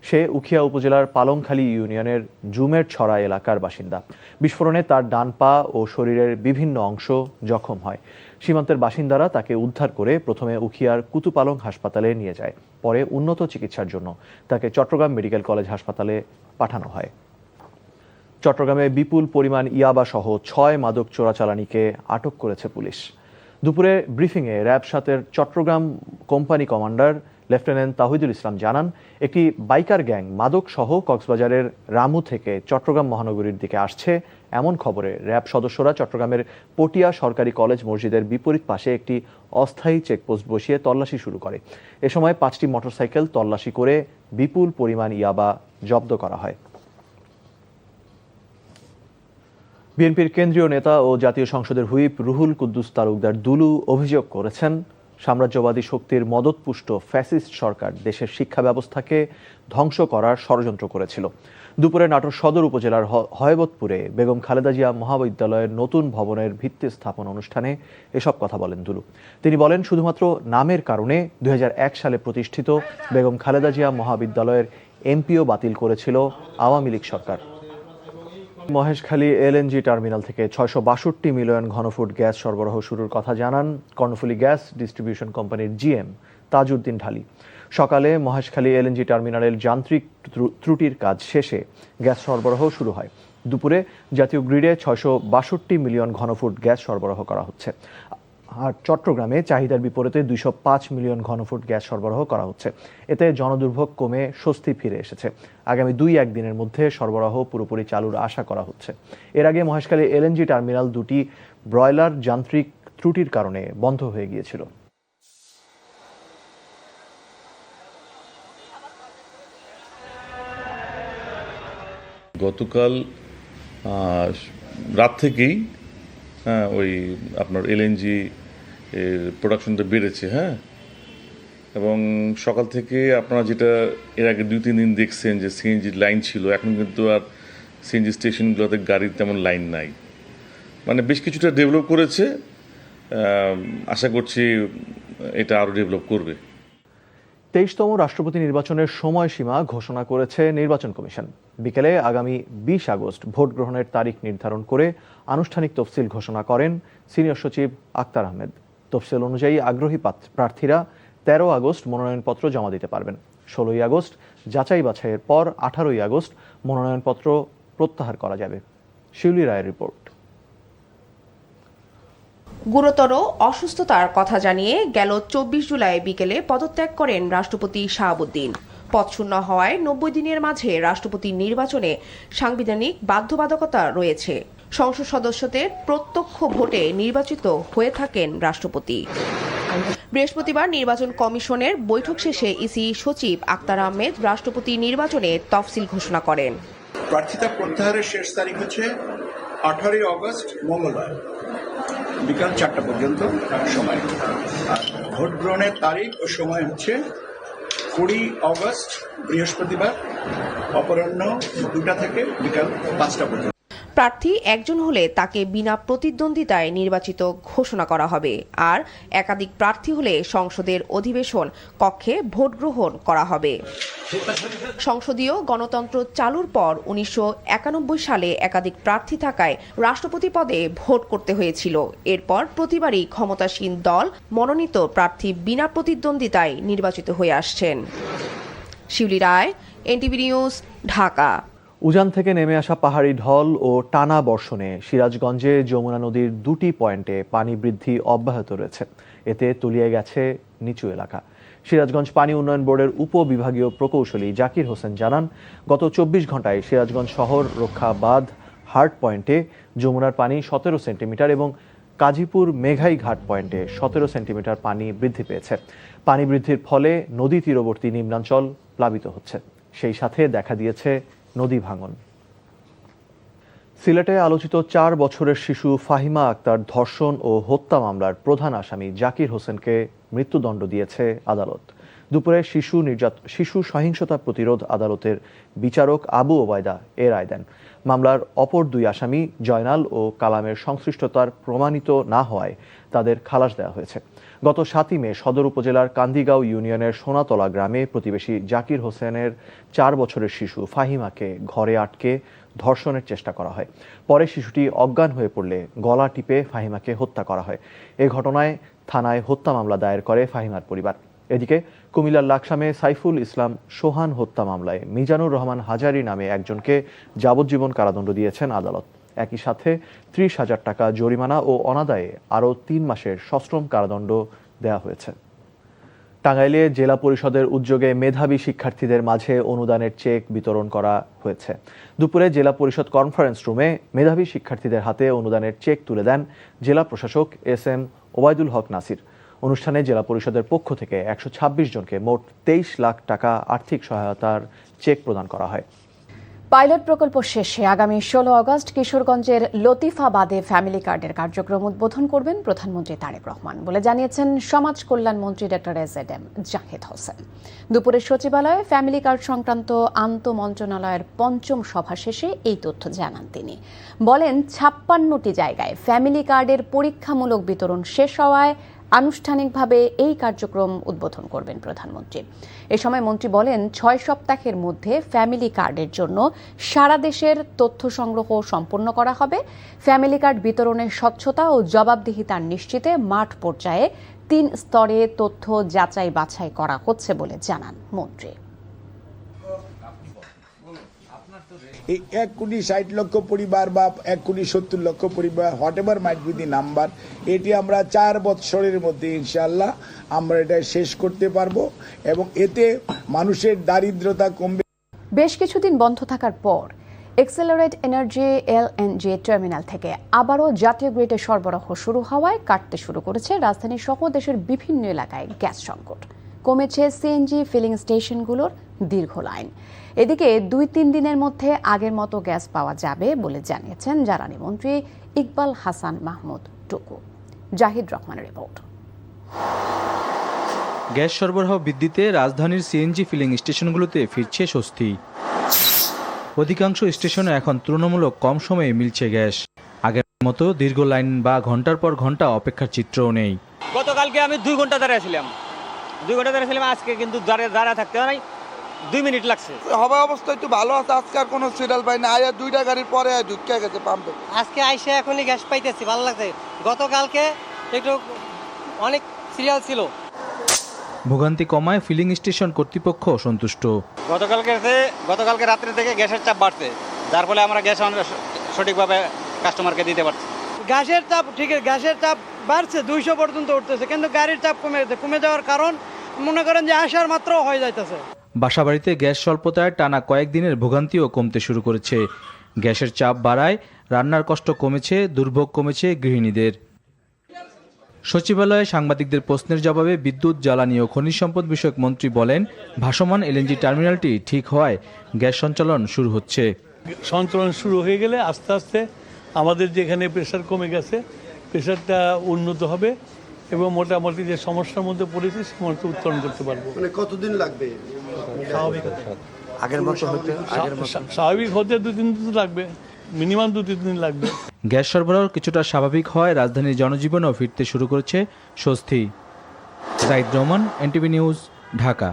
সে উখিয়া উপজেলার পালংখালী ইউনিয়নের জুমের ছড়া এলাকার বাসিন্দা। বিস্ফোরণে তার ডান পা ও শরীরের বিভিন্ন অংশ জখম হয়। সীমান্তের বাসিন্দারা তাকে উদ্ধার করে প্রথমে উখিয়ার কুতুপালং হাসপাতালে নিয়ে যায়। পরে উন্নত চিকিৎসার জন্য তাকে চট্টগ্রাম মেডিকেল কলেজ হাসপাতালে পাঠানো হয়। চট্টগ্রামে বিপুল পরিমাণ ইয়াবা সহ 6 মাদক চোরাচালানিকে আটক করেছে পুলিশ। দুপুরে ব্রিফিংয়ে র্যাব 7-এর Chittagong company commander lieutenant Tahidul Islam জানান, একটি বাইকার গ্যাং মাদক সহ কক্সবাজারের রামু থেকে চট্টগ্রাম মহানগরীর দিকে আসছে এমন খবরে র্যাব সদস্যরা চট্টগ্রামের পটিয়া সরকারি কলেজ মসজিদের বিপরীত পাশে একটি অস্থায়ী চেকপোস্ট বসিয়ে তল্লাশি শুরু করে। এ সময় 5টি মোটরসাইকেল তল্লাশি করে বিপুল পরিমাণ ইয়াবা জব্দ করা হয়। বিএনপির কেন্দ্রীয় নেতা ও জাতীয় সংসদের হুইপ রুহুল কুদ্দুস তালুকদার দুলু অভিযোগ করেছেন, সাম্রাজ্যবাদী শক্তির মদতপুষ্ট ফ্যাসিস্ট সরকার দেশের শিক্ষা ব্যবস্থাকে ধ্বংস করার ষড়যন্ত্র করেছিল। দুপুরে নাটোর সদর উপজেলার হয়বতপুরে বেগম খালেদা জিয়া মহাবিদ্যালয়ের নতুন ভবনের ভিত্তি স্থাপন অনুষ্ঠানে এসব কথা বলেন দুলু। তিনি বলেন, শুধুমাত্র নামের কারণে 2001 সালে প্রতিষ্ঠিত বেগম খালেদা জিয়া মহাবিদ্যালয়ের এমপিও বাতিল করেছিল আওয়ামী লীগ সরকার। মহেশখালী এলএনজি টার্মিনাল থেকে 662 মিলিয়ন ঘনফুট গ্যাস সরবরাহ শুরুর কথা জানান কর্ণফুলী গ্যাস ডিস্ট্রিবিউশন কোম্পানির জিএম তাজউদ্দিন ঢালী। সকালে মহেশখালী এলএনজি টার্মিনালের যান্ত্রিক ত্রুটির কাজ শেষে গ্যাস সরবরাহ শুরু হয়। দুপুরে জাতীয় গ্রিডে 662 মিলিয়ন ঘনফুট গ্যাস সরবরাহ করা হচ্ছে। আর চট্টগ্রামে চাহিদার বিপরীতে 205 মিলিয়ন ঘনফুট গ্যাস সরবরাহ করা হচ্ছে। এতে জনদুর্ভোগ কমে স্বস্তি ফিরে এসেছে। আগামী 2-1 দিনের মধ্যে সরবরাহ পুরোপুরি চালুর আশা করা হচ্ছে। এর আগে মহেশখালী এলএনজি টার্মিনাল 2টি ব্রয়লার যান্ত্রিক ত্রুটির কারণে বন্ধ হয়ে গিয়েছিল। গতকাল রাত থেকেই ওই আপনার এলএনজি এর প্রোডাকশনটা বেড়েছে, এবং সকাল থেকে আপনারা যেটা এর আগে 2-3 দিন দেখছেন যে সিএনজি লাইন ছিল, এখন কিন্তু আর সিএনজি স্টেশনগুলোতে গাড়ির তেমন লাইন নাই। মানে বেশ কিছুটা ডেভেলপ করেছে, আশা করছি এটা আরও ডেভেলপ করবে। 23তম রাষ্ট্রপতি নির্বাচনের সময়সীমা ঘোষণা করেছে নির্বাচন কমিশন। বিকেলে আগামী 20 আগস্ট ভোট গ্রহণের তারিখ নির্ধারণ করে আনুষ্ঠানিক তফসিল ঘোষণা করেন সিনিয়র সচিব আক্তার আহমেদ। তফসিল অনুযায়ী আগ্রহী প্রার্থীরা 13 আগস্ট মনোনয়নপত্র জমা দিতে পারবেন। 16 আগস্ট যাচাই বাছাইয়ের পর 18 আগস্ট মনোনয়নপত্র প্রত্যাহার করা যাবে। শিউলি রায়ের রিপোর্ট। গুরুতর অসুস্থতার কথা জানিয়ে গেল 24 জুলাই বিকেলে পদত্যাগ করেন রাষ্ট্রপতি শাহাবুদ্দিন। পদশূন্য হওয়ায় 90 দিনের মাঝে রাষ্ট্রপতি নির্বাচনে সাংবিধানিক বাধ্যবাধকতা রয়েছে। সংসদ সদস্যদের প্রত্যক্ষ ভোটে নির্বাচিত হয়ে থাকেন রাষ্ট্রপতি। বৃহস্পতিবার নির্বাচন কমিশনের বৈঠক শেষে ইসি সচিব আক্তার আহমেদ রাষ্ট্রপতি নির্বাচনে তফসিল ঘোষণা করেন। প্রার্থিতা প্রত্যাহারের শেষ তারিখ হচ্ছে 18 আগস্ট মঙ্গলবার বিকাল 4টা পর্যন্ত সময়। আর ভোট গ্রহণের তারিখ ও সময় হচ্ছে 20 আগস্ট বৃহস্পতিবার অপরাহ্ন 2টা থেকে বিকাল 5টা পর্যন্ত। প্রার্থী একজন হলে তাকে বিনা প্রতিদ্বন্দ্বিতায় নির্বাচিত ঘোষণা করা হবে, আর একাধিক প্রার্থী হলে সংসদের অধিবেশন কক্ষে ভোট গ্রহণ করা হবে। সংসদীয় গণতন্ত্র চালুর পর 1991 সালে একাধিক প্রার্থী থাকায় রাষ্ট্রপতি পদে ভোট করতে হয়েছিল। এরপর প্রতিবারই ক্ষমতাসীন দল মনোনীত প্রার্থী বিনা প্রতিদ্বন্দ্বিতায় নির্বাচিত হয়ে আসছেন। শিউলি রায়, এনটিভি নিউজ, ঢাকা। উজান থেকে নেমে আসা পাহাড়ি ঢল ও টানা বর্ষণে সিরাজগঞ্জে যমুনা নদীর 2টি পয়েন্টে পানি বৃদ্ধি অব্যাহত রয়েছে। এতে তলিয়ে গেছে নিচু এলাকা। সিরাজগঞ্জ পানি উন্নয়ন বোর্ডের উপবিভাগীয় প্রকৌশলী জাকির হোসেন জানান, গত 24 ঘন্টায় সিরাজগঞ্জ শহর রক্ষা বাঁধ হার্ট পয়েন্টে যমুনার পানি 17 সেন্টিমিটার এবং কাজীপুর মেঘাই ঘাট পয়েন্টে 17 সেন্টিমিটার পানি বৃদ্ধি পেয়েছে। পানি বৃদ্ধির ফলে নদী তীরবর্তী নিম্নাঞ্চল প্লাবিত হচ্ছে, সেই সাথে দেখা দিয়েছে নদী ভাঙন। সিলেটে আলোচিত 4 বছরের শিশু ফাহিমা আক্তার ধর্ষণ ও হত্যা মামলার প্রধান আসামি জাকির হোসেনকে মৃত্যুদণ্ড দিয়েছে আদালত। দুপুরে শিশু সহিংসতা প্রতিরোধ আদালতের বিচারক আবু ওবায়দা এ রায় দেন। মামলার অপর 2 আসামি জয়নাল ও কালামের সংশ্লিষ্টতার প্রমাণিত না হওয়ায় তাদের খালাস দেওয়া হয়েছে। গত 7 মে সদর উপজেলার কান্দিগাঁও ইউনিয়নের সোনাতলা গ্রামে প্রতিবেশী জাকির হোসেনের 4 বছরের শিশু ফাহিমাকে ঘরে আটকে ধর্ষণের চেষ্টা করা হয়। পরে শিশুটি অজ্ঞান হয়ে পড়লে গলা টিপে ফাহিমাকে হত্যা করা হয়। এ ঘটনায় থানায় হত্যা মামলা দায়ের করে ফাহিমার পরিবার। এদিকে কুমিল্লার লাকসামে সাইফুল ইসলাম সোহান হত্যা মামলায় মিজানুর রহমান হাজারি নামে একজনকে যাবজ্জীবন কারাদণ্ড দিয়েছেন আদালত। একই সাথে 30,000 টাকা জরিমানা ও অনাদায়ে আরও 3 মাসের সশ্রম কারাদণ্ড দেওয়া হয়েছে। টাঙ্গাইলে জেলা পরিষদের উদ্যোগে মেধাবী শিক্ষার্থীদের মাঝে অনুদানের চেক বিতরণ করা হয়েছে। দুপুরে জেলা পরিষদ কনফারেন্স রুমে মেধাবী শিক্ষার্থীদের হাতে অনুদানের চেক তুলে দেন জেলা প্রশাসক SM ওবায়দুল হক নাসির। অনুষ্ঠানে জেলা পরিষদের পক্ষ থেকে 126 জনকে মোট 23 লাখ টাকা আর্থিক সহায়তার চেক প্রদান করা হয়। পাইলট প্রকল্প শেষে আগামী 16 আগস্ট কিশোরগঞ্জের লতিফাবাদে ফ্যামিলি কার্ডের কার্যক্রম উদ্বোধন করবেন প্রধানমন্ত্রী তারেক রহমান বলে জানিয়েছেন সমাজ কল্যাণ মন্ত্রী ডক্টর SZM জাহিদ হোসেন। দুপুরে সচিবালয়ে ফ্যামিলি কার্ড সংক্রান্ত আন্তঃ মন্ত্রণালয়ের 5ম সভা শেষে এই তথ্য জানান তিনি। বলেন 56টি জায়গায় ফ্যামিলি কার্ডের পরীক্ষামূলক বিতরণ শেষ হওয়ায় আনুষ্ঠানিকভাবে এই কার্যক্রম উদ্বোধন করবেন প্রধানমন্ত্রী। এ সময় মন্ত্রী বলেন 6 সপ্তাহের মধ্যে ফ্যামিলি কার্ডের জন্য সারা দেশের তথ্য সংগ্রহ সম্পন্ন করা হবে। ফ্যামিলি কার্ড বিতরণের স্বচ্ছতা ও জবাবদিহিতা নিশ্চিতে মাঠ পর্যায়ে 3 স্তরে তথ্য যাচাই বাছাই করা হচ্ছে বলে জানান মন্ত্রী। এই 1,60,00,000 পরিবার বা 1,70,00,000 পরিবার what ever might be the number, এটি আমরা 4 বছরের মধ্যে ইনশাআল্লাহ আমরা এটা শেষ করতে পারবো এবং এতে মানুষের দারিদ্রতা কমবে। বেশ কিছুদিন বন্ধ থাকার পর এক্সেলারেট এনার্জি LNG টার্মিনাল থেকে আবারও জাতীয় গ্রিডে সরবরাহ শুরু হওয়ায় কাটতে শুরু করেছে রাজধানী সহ দেশের বিভিন্ন এলাকায় গ্যাস সংকট। কমেছে CNG ফিলিং স্টেশনগুলোর দীর্ঘ লাইন। এদিকে 2-3 দিনের মধ্যে আগের মতো গ্যাস পাওয়া যাবে বলে জানিয়েছেন জ্বালানি মন্ত্রী ইকবাল হাসান মাহমুদ টুকু। জাহিদ রহমানের রিপোর্ট। গ্যাস সরবরাহ বৃদ্ধিতে রাজধানীর CNG ফিলিং স্টেশনগুলোতে ফিরছে স্বস্তি। অধিকাংশ স্টেশনে এখন তুলনামূলক কম সময়ে মিলছে গ্যাস। আগের মতো দীর্ঘ লাইন বা ঘন্টার পর ঘন্টা অপেক্ষার চিত্রও নেই। গতকালকে আমি 2 ঘন্টা দাঁড়িয়েছিলাম, আজকে কিন্তু দাঁড়া থাকতে হয় 2 মিনিট লাগছে। হওয়া অবস্থা একটু ভালো আছে, আজকে আর কোনো সিরিয়াল পাই না। আয়া 2টা গাড়ির পরে ঢুকে গেছে পাম্পে। আজকে আইসে এখনই গ্যাস পাইতেছি, ভালো লাগছে। গতকালকে একটু অনেক সিরিয়াল ছিল। ভোগান্তি কমায় ফিলিং স্টেশন কর্তৃপক্ষ সন্তুষ্ট। গতকালকে রাত্রে থেকে গ্যাসের চাপ বাড়ছে, যার ফলে আমরা গ্যাস সঠিকভাবে কাস্টমারকে দিতে পারছি। গ্যাসের চাপ বাড়ছে, 200 পর্যন্ত উঠতেছে, কিন্তু গাড়ির চাপ কমে যাওয়ার কারণ মনে করেন যে আসার মাত্র হয়ে যাইতেছে। বাসাবাড়িতে গ্যাস স্বল্পতায় টানা কয়েকদিনের ভোগান্তিও কমতে শুরু করেছে। গ্যাসের চাপ বাড়ায় রান্নার কষ্ট কমেছে, দুর্ভোগ কমেছে গৃহিণীদের। সচিবালয়ে সাংবাদিকদের প্রশ্নের জবাবে বিদ্যুৎ, জ্বালানি ও খনিজ সম্পদ বিষয়ক মন্ত্রী বলেন, ভাসমান LNG টার্মিনালটি ঠিক হওয়ায় গ্যাস সঞ্চালন শুরু হচ্ছে। সঞ্চালন শুরু হয়ে গেলে আস্তে আস্তে আমাদের যেখানে প্রেশার কমে গেছে প্রেশারটা উন্নত হবে এবং মোটামুটি যে সমস্যার মধ্যে পড়েছি সে মধ্যে উত্তরণ করতে পারবো। মানে কতদিন লাগবে স্বাভাবিক হতে 2-3 দিন লাগবে। মিনিমাম 2-3 দিন লাগবে। গ্যাস সরবরাহ কিছুটা স্বাভাবিক হয়, রাজধানীর জনজীবনও ফিরতে শুরু করেছে স্বস্তি। Saeed Rahman, NTV news, Dhaka.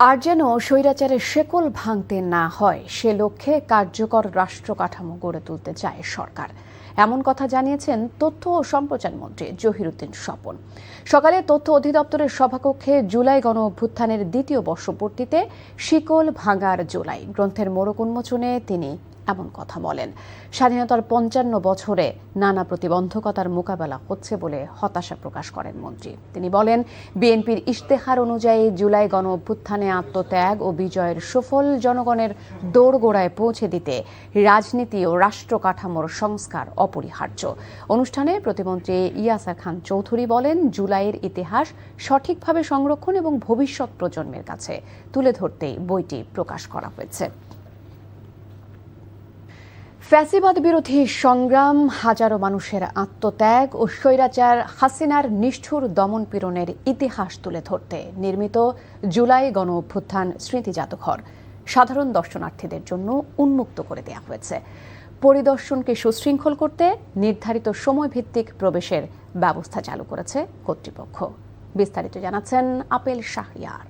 আর যেন স্বৈরাচারের শেকল ভাঙতে না হয় সে লক্ষ্যে কার্যকর রাষ্ট্র কাঠামো গড়ে তুলতে চায় সরকার, এমন কথা জানিয়েছেন তথ্য ও সম্প্রচার মন্ত্রী জহিরুদ্দিন স্বপন। সকালে তথ্য অধিদপ্তরের সভাকক্ষে জুলাই গণ অভ্যুত্থানের দ্বিতীয় বর্ষপূর্তিতে শিকল ভাঙার জুলাই গ্রন্থের মোড়ক উন্মোচনে তিনি এমন কথা বলেন। স্বাধীনতার 55 বছরে নানা প্রতিবন্ধকতার মোকাবেলা হচ্ছে বলে হতাশা প্রকাশ করেন মন্ত্রী। তিনি বলেন, বিএনপির ইশতেহার অনুযায়ী জুলাই গণ অভ্যুত্থানে আত্মত্যাগ ও বিজয়ের সুফল জনগণের দোরগোড়ায় পৌঁছে দিতে রাজনীতি ও রাষ্ট্র কাঠামোর সংস্কার অপরিহার্য। অনুষ্ঠানে প্রতিমন্ত্রী ইয়াসা খান চৌধুরী বলেন, জুলাইয়ের ইতিহাস সঠিকভাবে সংরক্ষণ এবং ভবিষ্যৎ প্রজন্মের কাছে তুলে ধরতেই বইটি প্রকাশ করা হয়েছে। ফ্যাসিবাদ বিরোধী সংগ্রাম, হাজারো মানুষের আত্মত্যাগ ও স্বৈরাচার হাসিনার নিষ্ঠুর দমনপীড়নের ইতিহাস তুলে ধরতে নির্মিত জুলাই গণ অভ্যুত্থান স্মৃতি জাদুঘর সাধারণ দর্শনার্থীদের জন্য উন্মুক্ত করে দেওয়া হয়েছে। পরিদর্শনকে সুশৃঙ্খল করতে নির্ধারিত সময়ভিত্তিক প্রবেশের ব্যবস্থা চালু করেছে কর্তৃপক্ষ। বিস্তারিত জানাচ্ছেন আপেল শাহরিয়ার।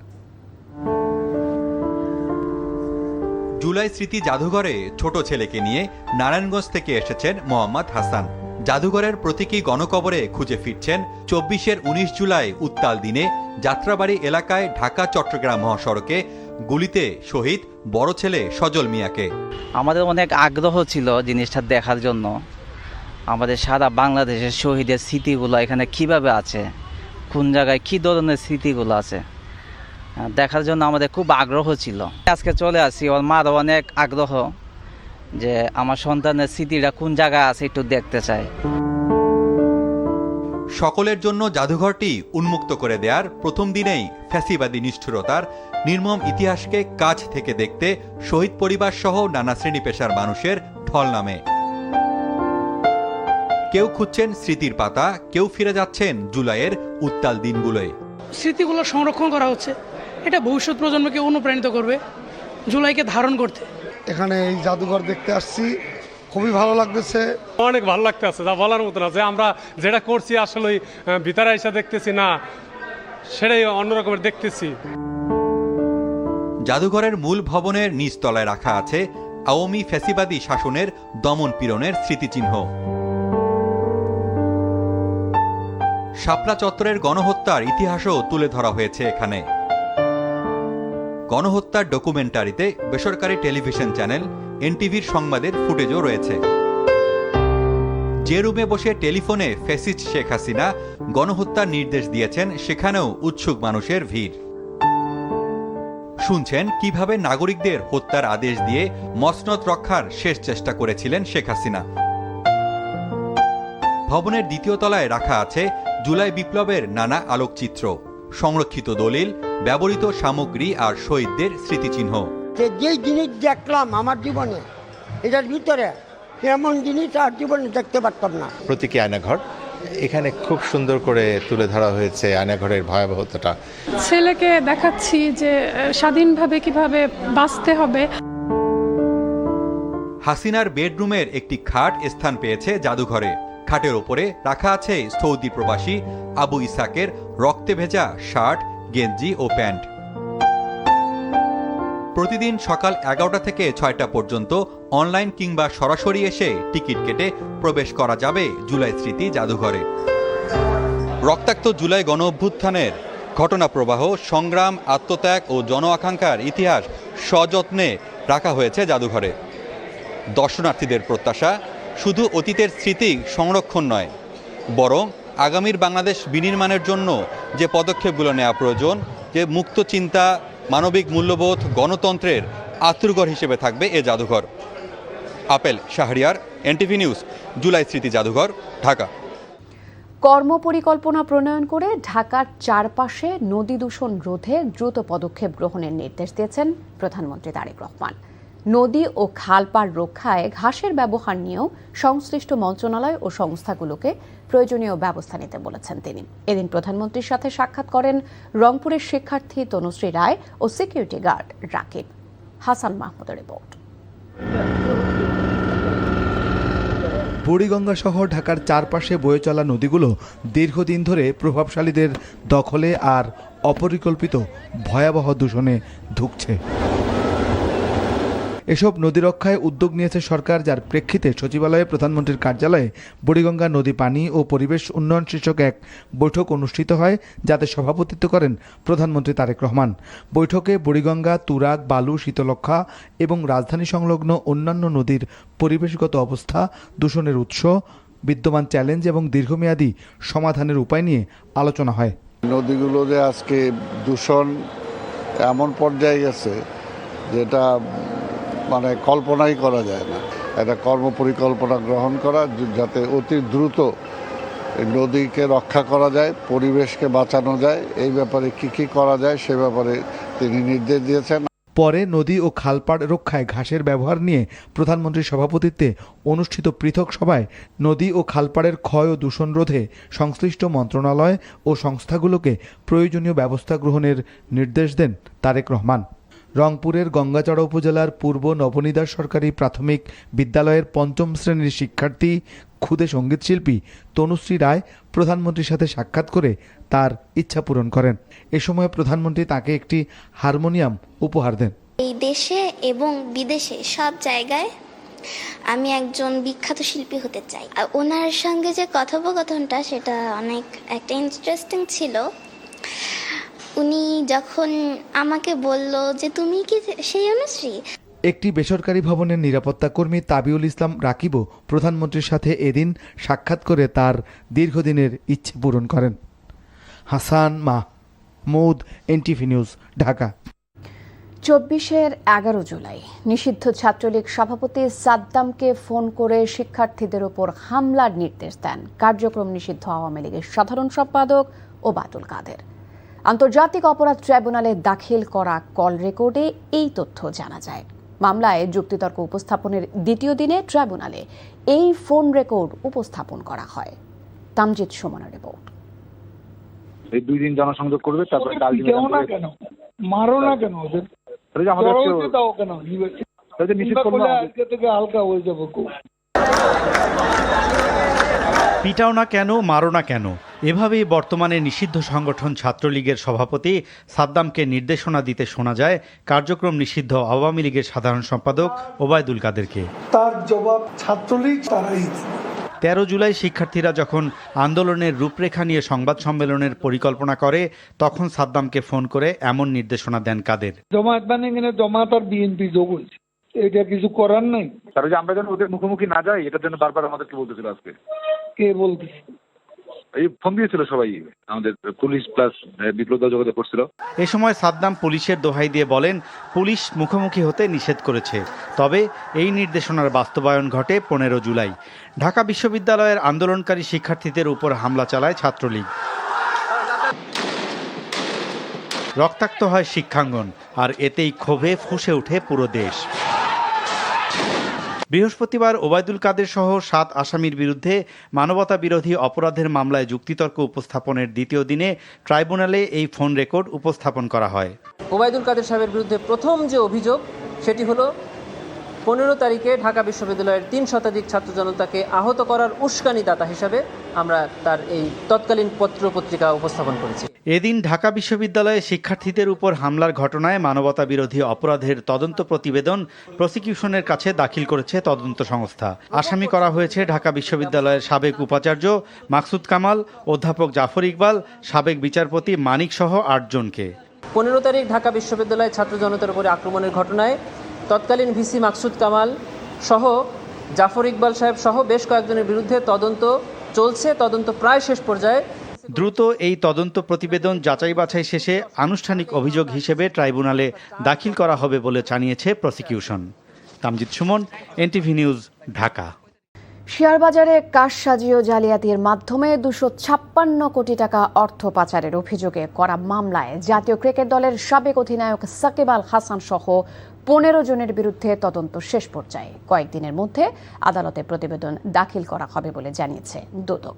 জুলাই স্মৃতি জাদুঘরে ছোট ছেলেকে নিয়ে নারায়ণগঞ্জ থেকে এসেছেন মোহাম্মদ হাসান। জাদুঘরের প্রতীকী গণকবরে খুঁজে ফিরছেন 24 জুলাই উত্তাল দিনে যাত্রাবাড়ি এলাকায় ঢাকা চট্টগ্রাম মহাসড়কে গুলিতে শহীদ বড় ছেলে সজল মিয়াকে। আমাদের অনেক আগ্রহ ছিল জিনিসটা দেখার জন্য, আমাদের সারা বাংলাদেশের শহীদের স্মৃতিগুলো এখানে কিভাবে আছে, কোন জায়গায় কি ধরনের স্মৃতিগুলো আছে দেখার জন্য আমাদের খুব আগ্রহ ছিল। আজকে চলে আসি, ওর মারও অনেক আগ্রহ যে আমার সন্তানের স্মৃতিটা কোন জায়গায় আছে একটু দেখতে চাই। সকলের জন্য জাদুঘরটি উন্মুক্ত করে দেওয়ার প্রথম দিনেই ফ্যাসিবাদী নিষ্ঠুরতার নির্মম ইতিহাসকে কাছ থেকে দেখতে শহীদ পরিবার সহ নানা শ্রেণী পেশার মানুষের ঢল নামে। কেউ খুঁজছেন স্মৃতির পাতা, কেউ ফিরে যাচ্ছেন জুলাইয়ের উত্তাল দিনগুলোয়। স্মৃতিগুলো সংরক্ষণ করা হচ্ছে, এটা ভবিষ্যৎ প্রজন্মকে অনুপ্রাণিত করবে জুলাইকে ধারণ করতে। এখানে এই জাদুঘর দেখতে আসছি, খুবই ভালো লাগতেছে, অনেক ভালো লাগতেছে, যা বলার মতো না। যে আমরা যেটা করছি আসলে ভিতরে এসে দেখতেছি না, সেটাই অন্যরকমের দেখতেছি। জাদুঘরের মূল ভবনের নিচতলায় রাখা আছে আওয়ামী ফ্যাসিবাদী শাসনের দমন পীড়নের স্মৃতিচিহ্ন। শাপলা চত্বরের গণহত্যার ইতিহাসও তুলে ধরা হয়েছে এখানে। গণহত্যার ডকুমেন্টারিতে বেসরকারি টেলিভিশন চ্যানেল এনটিভির সংবাদের ফুটেজও রয়েছে। যে রুমে বসে টেলিফোনে ফ্যাসিস্ট শেখ হাসিনা গণহত্যার নির্দেশ দিয়েছেন, সেখানেও উৎসুক মানুষের ভিড়। শুনছেন কিভাবে নাগরিকদের হত্যার আদেশ দিয়ে মসনদ রক্ষার শেষ চেষ্টা করেছিলেন শেখ হাসিনা। ভবনের দ্বিতীয় তলায় রাখা আছে জুলাই বিপ্লবের নানা আলোকচিত্র, সংরক্ষিত দলিল, ব্যবহৃত সামগ্রী আর শহীদদের স্মৃতিচিহ্ন। যেই জিনিস দেখলাম আমার জীবনে, এটার ভিতরে এমন জিনিস আর জীবনে দেখতে পারতাম না। প্রতীকী আয়নাঘর এখানে খুব সুন্দর করে তুলে ধরা হয়েছে আয়নাঘরের ভয়াবহতাটা। ছেলেকে দেখাচ্ছি যে স্বাধীনভাবে কিভাবে বাঁচতে হবে। হাসিনার বেডরুমের একটি খাট স্থান পেয়েছে জাদুঘরে। খাটের ওপরে রাখা আছে সৌদি প্রবাসী আবু ইসাকের রক্তে ভেজা শার্ট, গেঞ্জি ও প্যান্ট। প্রতিদিন সকাল 11টা থেকে 6টা পর্যন্ত অনলাইন কিংবা সরাসরি এসে টিকিট কেটে প্রবেশ করা যাবে জুলাই স্মৃতি জাদুঘরে। রক্তাক্ত জুলাই গণ অভ্যুত্থানের ঘটনা প্রবাহ, সংগ্রাম, আত্মত্যাগ ও জন আকাঙ্ক্ষার ইতিহাস সযত্নে রাখা হয়েছে জাদুঘরে। দর্শনার্থীদের প্রত্যাশা, শুধু অতীতের স্মৃতি সংরক্ষণ নয়, বরং আগামীর বাংলাদেশ বিনির্মাণের জন্য যে পদক্ষেপগুলো নেওয়া প্রয়োজন, যে মুক্ত চিন্তা, মানবিক মূল্যবোধ, গণতন্ত্রের আতুরঘর হিসেবে থাকবে এ জাদুঘর। Apple Shahriar, NTV news, July স্মৃতি জাদুঘর, ঢাকা। কর্মপরিকল্পনা প্রণয়ন করে ঢাকার চারপাশে নদী দূষণ রোধে দ্রুত পদক্ষেপ গ্রহণের নির্দেশ দিয়েছেন প্রধানমন্ত্রী তারেক রহমান। নদী ও খালপাড় রক্ষায় ঘাসের ব্যবহার নিয়েও সংশ্লিষ্ট মন্ত্রণালয় ও সংস্থাগুলোকে প্রয়োজনীয় ব্যবস্থা নিতে বলেছেন তিনি। এদিন প্রধানমন্ত্রীর সাথে সাক্ষাৎ করেন রংপুরের শিক্ষার্থী তনুশ্রী রায় ও সিকিউরিটি গার্ড রাকিব। হাসান মাহমুদের রিপোর্ট। বুড়িগঙ্গা সহ ঢাকার চারপাশে বয়ে চলা নদীগুলো দীর্ঘদিন ধরে প্রভাবশালীদের দখলে আর অপরিকল্পিত ভয়াবহ দূষণে ধুঁকছে। এসব নদী রক্ষায় উদ্যোগ নিয়েছে সরকার, যার প্রেক্ষিতে সচিবালয়ে প্রধানমন্ত্রীর কার্যালয়ে বুড়িগঙ্গা নদী পানি ও পরিবেশ উন্নয়ন শীর্ষক এক বৈঠক অনুষ্ঠিত হয়, যাতে সভাপতিত্ব করেন প্রধানমন্ত্রী তারেক রহমান। বৈঠকে বুড়িগঙ্গা, তুরাগ, বালু, শীতলক্ষ্যা এবং রাজধানী সংলগ্ন অন্যান্য নদীর পরিবেশগত অবস্থা, দূষণের উৎস, বিদ্যমান চ্যালেঞ্জ এবং দীর্ঘমেয়াদী সমাধানের উপায় নিয়ে আলোচনা হয়। নদীগুলো যে আজকে দূষণ এমন পর্যায়ে গেছে যেটা মানে কল্পনাই করা যায় না। একটা কর্মপরিকল্পনা গ্রহণ করা যাতে অতি দ্রুত নদীকে রক্ষা করা যায়, পরিবেশকে বাঁচানো যায়, এই ব্যাপারে কি করা যায় সে ব্যাপারে তিনি নির্দেশ দিয়েছেন। পরে নদী ও খালপাড় রক্ষায় ঘাসের ব্যবহার নিয়ে প্রধানমন্ত্রীর সভাপতিত্বে অনুষ্ঠিত পৃথক সভায় নদী ও খালপাড়ের ক্ষয় ও দূষণ রোধে সংশ্লিষ্ট মন্ত্রণালয় ও সংস্থাগুলোকে প্রয়োজনীয় ব্যবস্থা গ্রহণের নির্দেশ দেন তারেক রহমান। রংপুরের গঙ্গাচড়া উপজেলার পূর্ব নবনীদাস সরকারি প্রাথমিক বিদ্যালয়ের ৫ম শ্রেণীর শিক্ষার্থী ক্ষুদে সঙ্গীতশিল্পী তনুশ্রী রায় প্রধানমন্ত্রীর সাথে সাক্ষাৎ করে তার ইচ্ছা পূরণ করেন। এ সময় প্রধানমন্ত্রী তাকে একটি হারমোনিয়াম উপহার দেন। এই দেশে এবং বিদেশে সব জায়গায় আমি একজন বিখ্যাত শিল্পী হতে চাই। আর ওনার সঙ্গে যে কথোপকথনটা সেটা অনেক একটা ইন্টারেস্টিং ছিল। উনি যখন আমাকে বলল যে তুমি কি সেই অনুশ্রী। একটি বেসরকারি ভবনের নিরাপত্তা কর্মী তাবিউল ইসলাম রাকিবও প্রধানমন্ত্রীর সাথে এদিন সাক্ষাৎ করে তার দীর্ঘদিনের ইচ্ছে পূরণ করেন। Hasan Mahmud, NTV news, Dhaka. 11 জুলাই নিষিদ্ধ ছাত্রলীগ সভাপতি সাদ্দামকে ফোন করে শিক্ষার্থীদের উপর হামলার নির্দেশ দেন কার্যক্রম নিষিদ্ধ আওয়ামী লীগের সাধারণ সম্পাদক ওবায়দুল কাদের। আন্তর্জাতিক অপরাধ ট্রাইব্যুনালে দাখিল করা কল রেকর্ডে এই তথ্য জানা যায়। মামলায় যুক্তিতর্ক উপস্থাপনের দ্বিতীয় দিনে ট্রাইব্যুনালে এই ফোন রেকর্ড উপস্থাপন করা হয়। তামজিদ সুমনের রিপোর্ট। এই 2 দিন জনসংযোগ করবে, তারপরে কাল দিন কেন মারো না কেন ওদের দাও কেন নিষেধ করলে আজকে থেকে হালকা হয়ে যাবো। পিটাও না কেন, মারো না কেন, এভাবেই বর্তমানে নিষিদ্ধ সংগঠন ছাত্রলীগের সভাপতি সাদ্দামকে নির্দেশনা দিতে শোনা যায় কার্যক্রম নিষিদ্ধ আওয়ামী লীগের সাধারণ সম্পাদক ওবায়দুল কাদেরকে। তার জবাব ছাত্রলীগ তারাই। 13 জুলাই শিক্ষার্থীরা যখন আন্দোলনের রূপরেখা নিয়ে সংবাদ সম্মেলনের পরিকল্পনা করে, তখন সাদ্দামকে ফোন করে এমন নির্দেশনা দেন কাদের। জমায়েত মানে জমাত আর বিএনপি যোগ হয়েছে, এটা কিছু করার নাই। তার যে আমরা যেন ওদের মুখোমুখি না যাই, এটার জন্য বারবার আমাদেরকে বলতেছিল। আজকে কে বলতেছে? এই ফোন দিয়েছিল সবাই, আমাদের পুলিশ প্লাস বিপ্লব যোগাযোগ করছিল। এ সময় সাদ্দাম পুলিশের দোহাই দিয়ে বলেন, পুলিশ মুখোমুখি হতে নিষেধ করেছে। তবে এই নির্দেশনার বাস্তবায়ন ঘটে 15 জুলাই। ঢাকা বিশ্ববিদ্যালয়ের আন্দোলনকারী শিক্ষার্থীদের উপর হামলা চালায় ছাত্রলীগ। রক্তাক্ত হয় শিক্ষাঙ্গন, আর এতেই ক্ষোভে ফুঁসে ওঠে পুরো দেশ। বৃহস্পতিবার ওবায়দুল কাদের সহ 7 আসামির বিরুদ্ধে মানবতা বিরোধী অপরাধের মামলায় যুক্তিতর্ক উপস্থাপনের দ্বিতীয় দিনে ট্রাইব্যুনালে এই ফোন রেকর্ড উপস্থাপন করা হয়। ওবায়দুল কাদের সাহেবের বিরুদ্ধে প্রথম যে অভিযোগ সেটি হলো 15 তারিখে ঢাকা বিশ্ববিদ্যালয়ের 3 শতাধিক ছাত্র জনতাকে আহত করার উস্কানিদাতা হিসাবে আমরা তার এই তৎকালীন পত্র পত্রিকা উপস্থাপন করেছি। এদিন ঢাকা বিশ্ববিদ্যালয়ে শিক্ষার্থীদের উপর হামলার ঘটনায় মানবতা বিরোধী অপরাধের তদন্ত প্রতিবেদন প্রসিকিউশনের কাছে দাখিল করেছে তদন্ত সংস্থা। আসামি করা হয়েছে ঢাকা বিশ্ববিদ্যালয়ের সাবেক উপাচার্য মাকসুদ কামাল, অধ্যাপক জাফর ইকবাল, সাবেক বিচারপতি মানিক সহ 8 জনকে। 15 তারিখ ঢাকা বিশ্ববিদ্যালয়ের ছাত্র জনতার উপরে আক্রমণের ঘটনায় তৎকালীন ভিসি মাকসুদ কামাল সহ জাফর ইকবাল সাহেব সহ বেশ কয়েকজনের বিরুদ্ধে তদন্ত চলছে, তদন্ত প্রায় শেষ পর্যায়ে। দ্রুত এই তদন্ত প্রতিবেদন যাচাই বাছাই শেষে আনুষ্ঠানিক অভিযোগ হিসেবে ট্রাইব্যুনালে দাখিল করা হবে বলে জানিয়েছে prosecution. Tamjid Suman, NTV news, Dhaka. Share বাজারে কারসাজি ও জালিয়াতির মাধ্যমে 256 কোটি টাকা অর্থ পাচারের অভিযোগে করা মামলায় জাতীয় ক্রিকেট দলের সাবেক অধিনায়ক সাকিব আল হাসান সহ 15 জনের বিরুদ্ধে তদন্ত শেষ পর্যায়ে। কয়েকদিনের মধ্যে আদালতে প্রতিবেদন দাখিল করা হবে বলে জানিয়েছে দুদক।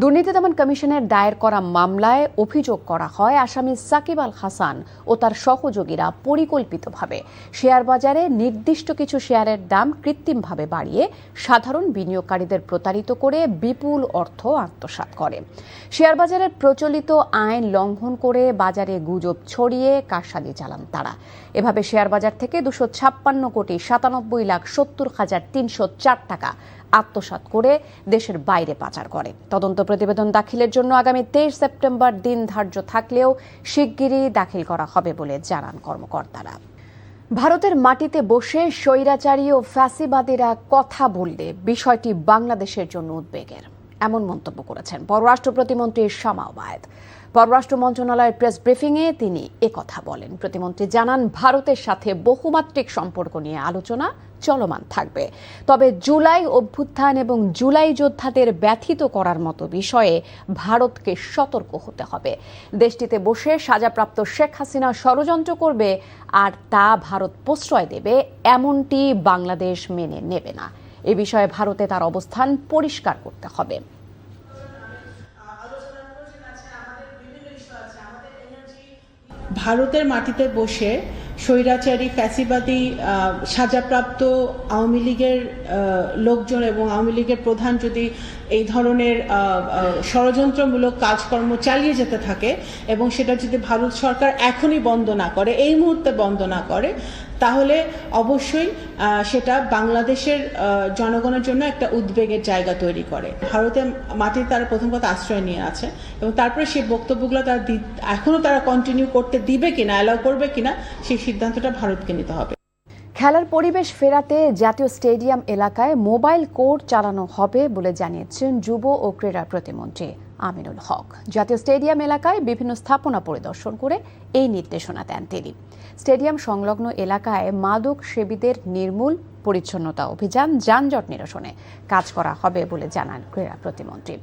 দুর্নীতি দমন কমিশনের দায়ের করা মামলায় অভিযোগ করা হয় আসামি সাকিব আল হাসান ও তার সহযোগীরা পরিকল্পিতভাবে শেয়ার বাজারে নির্দিষ্ট কিছু শেয়ারের দাম কৃত্রিমভাবে বাড়িয়ে সাধারণ বিনিয়োগকারীদের প্রতারিত করে বিপুল অর্থ আত্মসাৎ করে। শেয়ার বাজারের প্রচলিত আইন লঙ্ঘন করে বাজারে গুজব ছড়িয়ে কারসাজি চালান তারা। এভাবে শেয়ার বাজার থেকে 256,97,70,304 টাকা আত্মসাৎ করে দেশের বাইরে পাচার করে। তদন্ত প্রতিবেদন দাখিলের জন্য আগামী 23 সেপ্টেম্বর দিন ধার্য থাকলেও শিগগিরই দাখিল করা হবে বলে জানান কর্মকর্তারা। ভারতের মাটিতে বসে স্বৈরাচারী ও ফ্যাসিবাদীরা কথা বললে বিষয়টি বাংলাদেশের জন্য উদ্বেগের, এমন মন্তব্য করেছেন পররাষ্ট্র প্রতিমন্ত্রী শামা ওবায়েদ। পররাষ্ট্র মন্ত্রণালয়ের প্রেস ব্রিফিংয়ে তিনি একথা বলেন। প্রতিমন্ত্রী জানান, ভারতের সাথে বহুমাত্রিক সম্পর্ক নিয়ে আলোচনা চলমান থাকবে, তবে জুলাই অভ্যুত্থান এবং জুলাই যোদ্ধাদের ব্যথিত করার মতো বিষয়ে ভারতকে সতর্ক হতে হবে। দেশটিতে বসে সাজাপ্রাপ্ত শেখ হাসিনা ষড়যন্ত্র করবে আর তা ভারত প্রশ্রয় দেবে, এমনটি বাংলাদেশ মেনে নেবে না। এ বিষয়ে ভারতে তার অবস্থান পরিষ্কার করতে হবে। ভারতের মাটিতে বসে স্বৈরাচারী ফ্যাসিবাদী সাজাপ্রাপ্ত আওয়ামী লীগের লোকজন এবং আওয়ামী লীগের প্রধান যদি এই ধরনের ষড়যন্ত্রমূলক কাজকর্ম চালিয়ে যেতে থাকে এবং সেটা যদি ভারত সরকার এখনই বন্ধ না করে, এই মুহূর্তে বন্ধ না করে, তাহলে অবশ্যই সেটা বাংলাদেশের জনগণের জন্য একটা উদ্বেগের জায়গা তৈরি করে। ভারতের মাটিতে তারা প্রথম কথা আশ্রয় নিয়ে আছে এবং তারপরে সেই বক্তব্যগুলো তারা এখনও তারা কন্টিনিউ করতে দিবে কিনা, অ্যালাউ করবে কিনা, সেই সিদ্ধান্তটা ভারতকে নিতে হবে। খেলার পরিবেশ ফেরাতে জাতীয় স্টেডিয়াম এলাকায় মোবাইল কোর্ট চালানো হবে বলে জানিয়েছেন যুব ও ক্রীড়া প্রতিমন্ত্রী আমিনুল হক। জাতীয় স্টেডিয়াম এলাকায় বিভিন্ন স্থাপনা পরিদর্শন করে এই নির্দেশনা দেন তিনি। স্টেডিয়াম সংলগ্ন এলাকায় মাদক সেবীদের নির্মূল, পরিচ্ছন্নতা অভিযান, যানজট নিরসনে কাজ করা হবে বলে জানান ক্রীড়া প্রতিমন্ত্রী।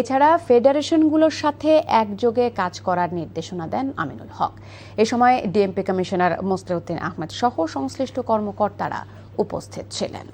এছাড়া ফেডারেশনগুলোর সাথে একযোগে কাজ করার নির্দেশনা দেন আমিনুল হক। এ সময় ডিএমপি কমিশনার মোসলেউদ্দিন আহমেদ সহ সংশ্লিষ্ট কর্মকর্তারা উপস্থিত ছিলেন।